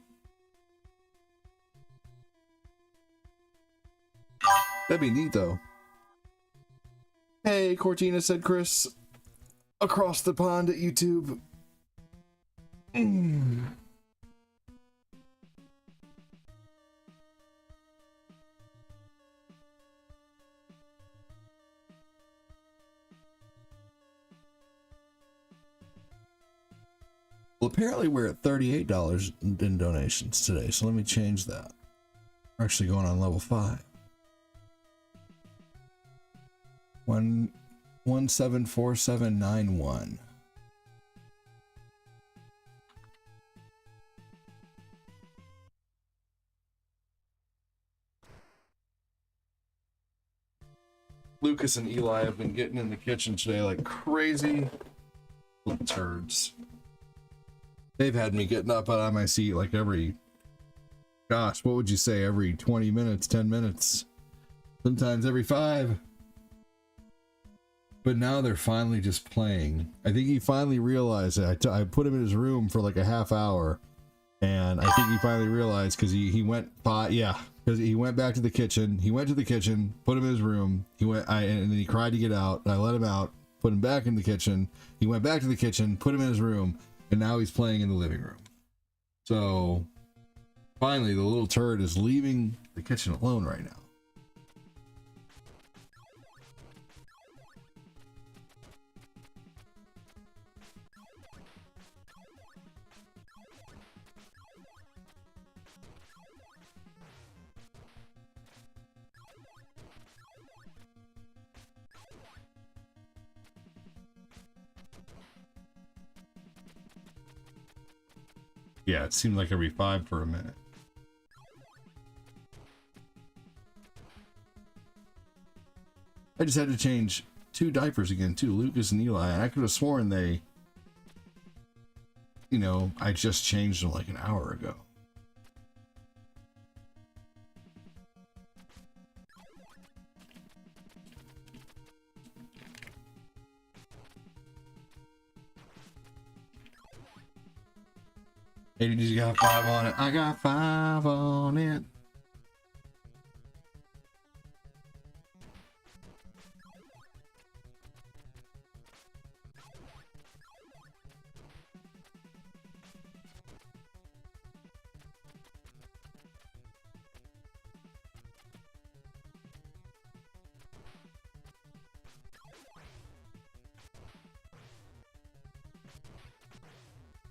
That'd be neat, though. Hey, Cortina, said Chris. Across the pond at YouTube. Well, apparently we're at $38 in donations today, so let me change that. We're actually going on level 5. 174791. Lucas and Eli have been getting in the kitchen today like crazy little turds. They've had me getting up out of my seat like every, gosh, what would you say, every 20 minutes, 10 minutes, sometimes every 5. But now they're finally just playing. I think he finally realized it. I put him in his room for like a half hour, and I think he finally realized because he went by, yeah, because he went back to the kitchen. He went to the kitchen, put him in his room. And then he cried to get out. I let him out, put him back in the kitchen. He went back to the kitchen, put him in his room, and now he's playing in the living room. So finally, the little turd is leaving the kitchen alone right now. Yeah, it seemed like every 5 for a minute. I just had to change 2 diapers again, too, Lucas and Eli. And I could have sworn they, you know, I just changed them like an hour ago. Hey, you got 5 on it. I got 5 on it.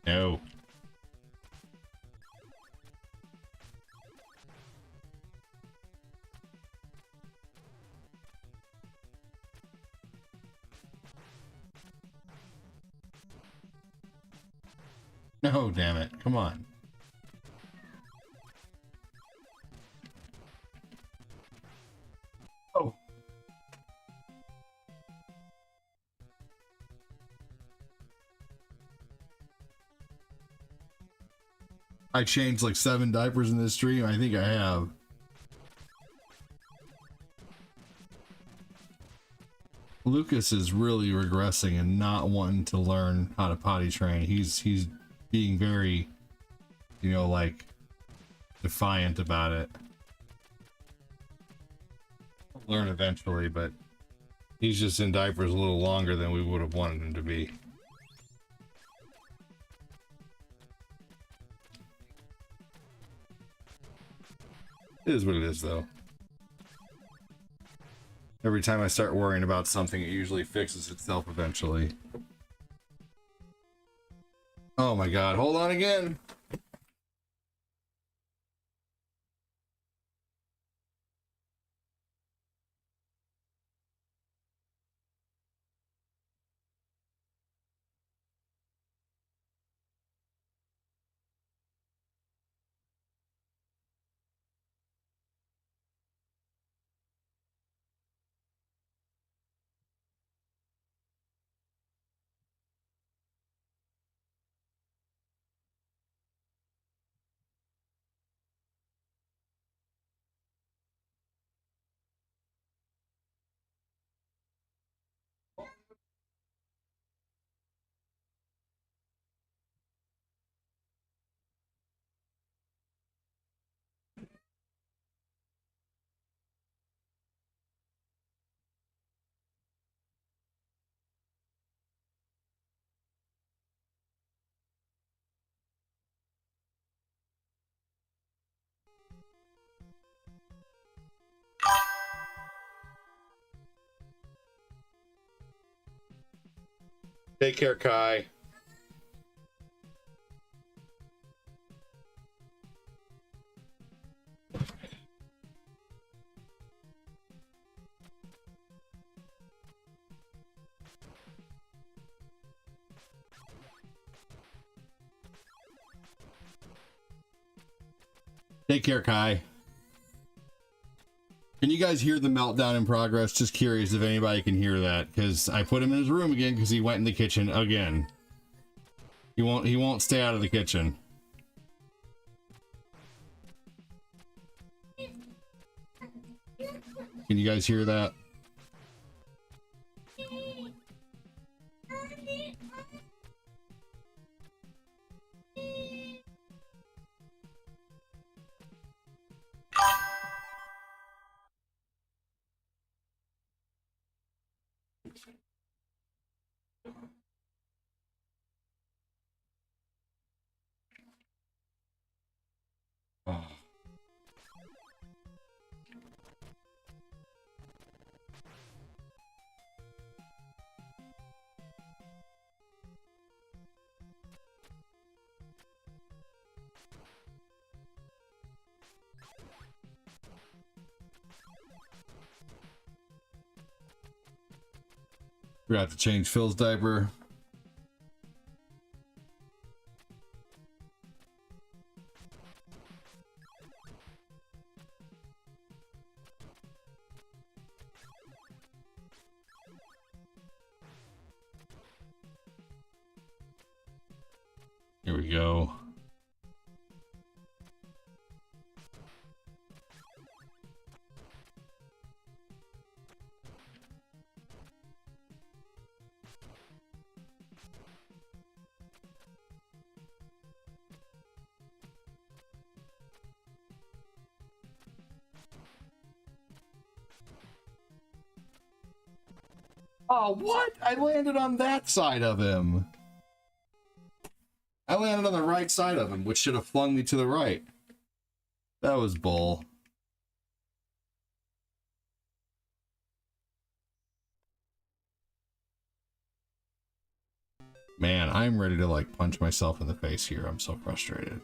No. No, damn it. Come on. Oh. I changed like 7 diapers in this stream. I think I have. Lucas is really regressing and not wanting to learn how to potty train. He's being very, you know, like defiant about it. He'll learn eventually, but he's just in diapers a little longer than we would have wanted him to be. It is what it is, though. Every time I start worrying about something, it usually fixes itself eventually. Oh my god, hold on again! Take care, Kai. Take care, Kai. Can you guys hear the meltdown in progress? Just curious if anybody can hear that, because I put him in his room again because he went in the kitchen again. He won't stay out of the kitchen. Can you guys hear that? Oh. We have to change Phil's diaper. Here we go. Oh, what? I landed on that side of him. I landed on the right side of him, which should have flung me to the right. That was bull. Man, I'm ready to like punch myself in the face here. I'm so frustrated.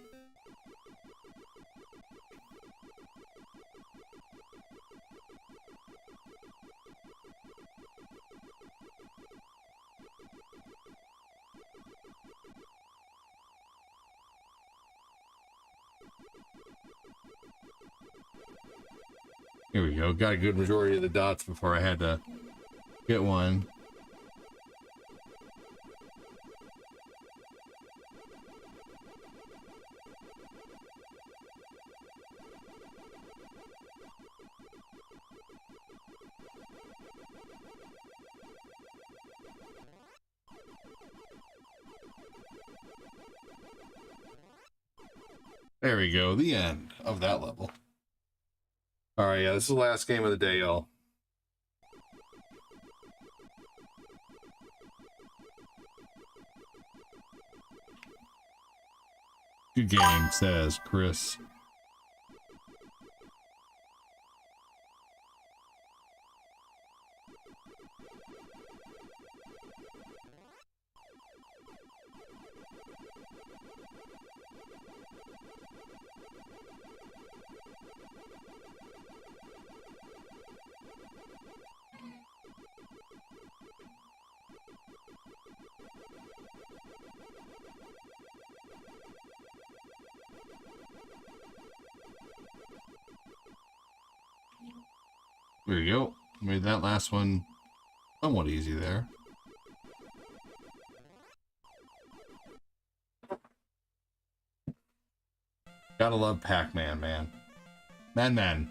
Here we go. Got a good majority of the dots before I had to get one. There we go. The end of that level. All right, yeah, this is the last game of the day, y'all. Good game, says Chris. There you go. Made that last one somewhat easy there. Gotta love Pac-Man, man. Man.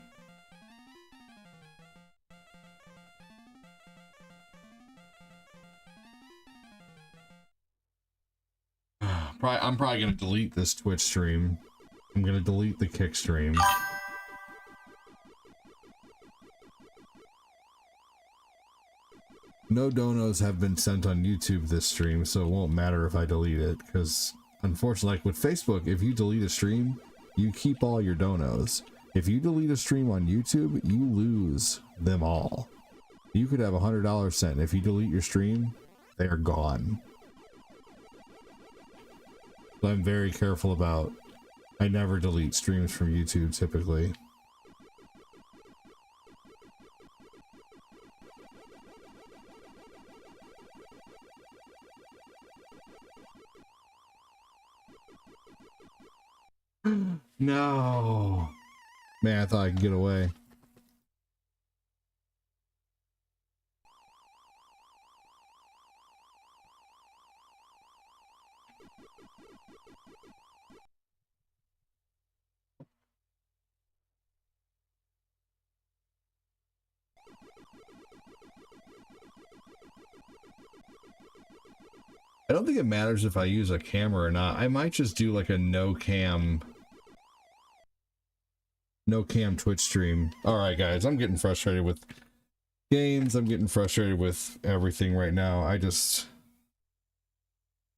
I'm probably gonna delete this Twitch stream. I'm gonna delete the Kick stream. No donos have been sent on YouTube this stream, so it won't matter if I delete it, because unfortunately, like with Facebook, if you delete a stream, you keep all your donos. If you delete a stream on YouTube, you lose them all. You could have $100 sent. If you delete your stream, they are gone. So I'm very careful about, I never delete streams from YouTube typically. No. Man, I thought I could get away. I don't think it matters if I use a camera or not. I might just do like a no cam Twitch stream. Alright guys, I'm getting frustrated with games. I'm getting frustrated with everything right now. I'm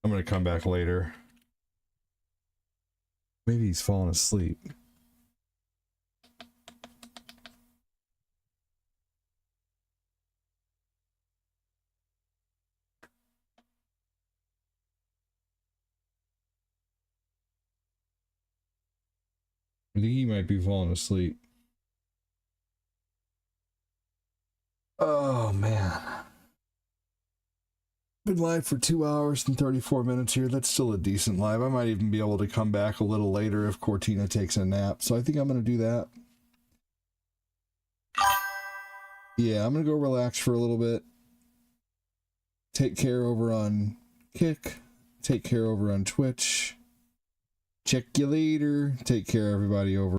gonna come back later. Maybe he's falling asleep. I think he might be falling asleep. Oh man. Been live for 2 hours and 34 minutes here. That's still a decent live. I might even be able to come back a little later if Cortina takes a nap. So I think I'm going to do that. Yeah, I'm going to go relax for a little bit. Take care over on Kick. Take care over on Twitch. Check you later. Take care, everybody over.